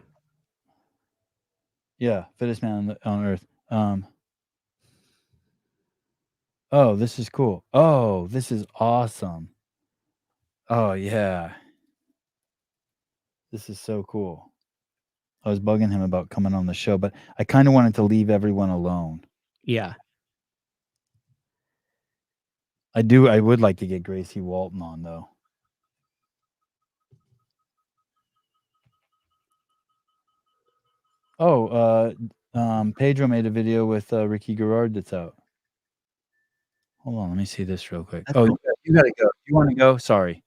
A: Yeah, fittest man on earth. Oh, this is cool. Oh, this is awesome. Oh, yeah. This is so cool. I was bugging him about coming on the show, but I kind of wanted to leave everyone alone.
C: Yeah.
A: I would like to get Gracie Walton on, though. Oh, Pedro made a video with Ricky Garrard that's out. Hold on, let me see this real quick. Oh, you gotta go. You want to go? Sorry.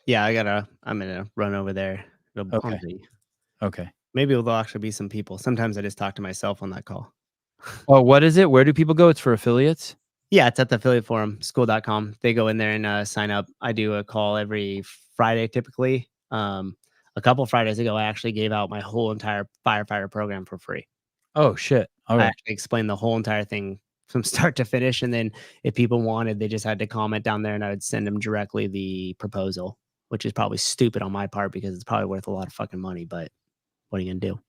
C: Yeah, I'm gonna run over there.
A: Okay.
C: Maybe there'll actually be some people. Sometimes I just talk to myself on that call.
A: Oh, what is it? Where do people go? It's for affiliates?
C: Yeah, it's at the affiliate forum, school.com. They go in there and sign up. I do a call every Friday, typically. A couple Fridays ago, I actually gave out my whole entire firefighter program for free.
A: Oh, shit. All
C: I
A: right.
C: actually explained the whole entire thing from start to finish. And then if people wanted, they just had to comment down there and I would send them directly the proposal, which is probably stupid on my part because it's probably worth a lot of fucking money. But what are you going to do?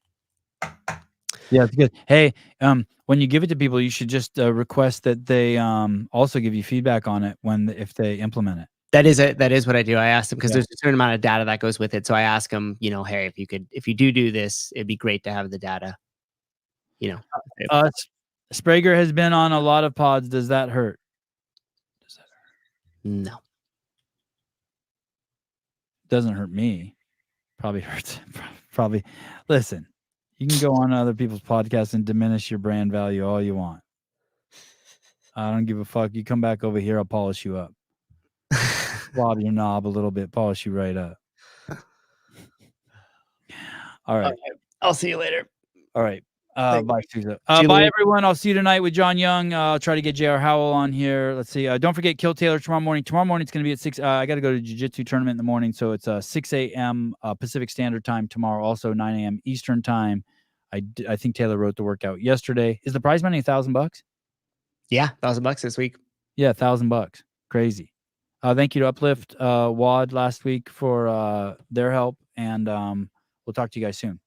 A: Yeah, it's good. Hey, when you give it to people, you should just request that they also give you feedback on it if they implement it.
C: That is what I do. I ask them because there's a certain amount of data that goes with it. So I ask them, hey, if you do this, it'd be great to have the data.
A: Sprager has been on a lot of pods. Does that hurt?
C: No.
A: Doesn't hurt me. Probably hurts. Probably. Listen, you can go on other people's podcasts and diminish your brand value all you want. I don't give a fuck. You come back over here, I'll polish you up. Swab your knob a little bit, polish you right up. All right.
C: Okay. I'll see you later.
A: All right. Bye, Susan. Bye, everyone. I'll see you tonight with John Young. I'll try to get J.R. Howell on here. Let's see. Don't forget Kill Taylor tomorrow morning. Tomorrow morning it's going to be at 6. I got to go to jiu-jitsu tournament in the morning, so it's 6 a.m. Pacific Standard Time tomorrow. Also 9 a.m. Eastern Time. I think Taylor wrote the workout yesterday. Is the prize money $1,000?
C: Yeah, $1,000 this week.
A: Yeah, $1,000. Crazy. Thank you to Uplift Wad last week for their help, and we'll talk to you guys soon.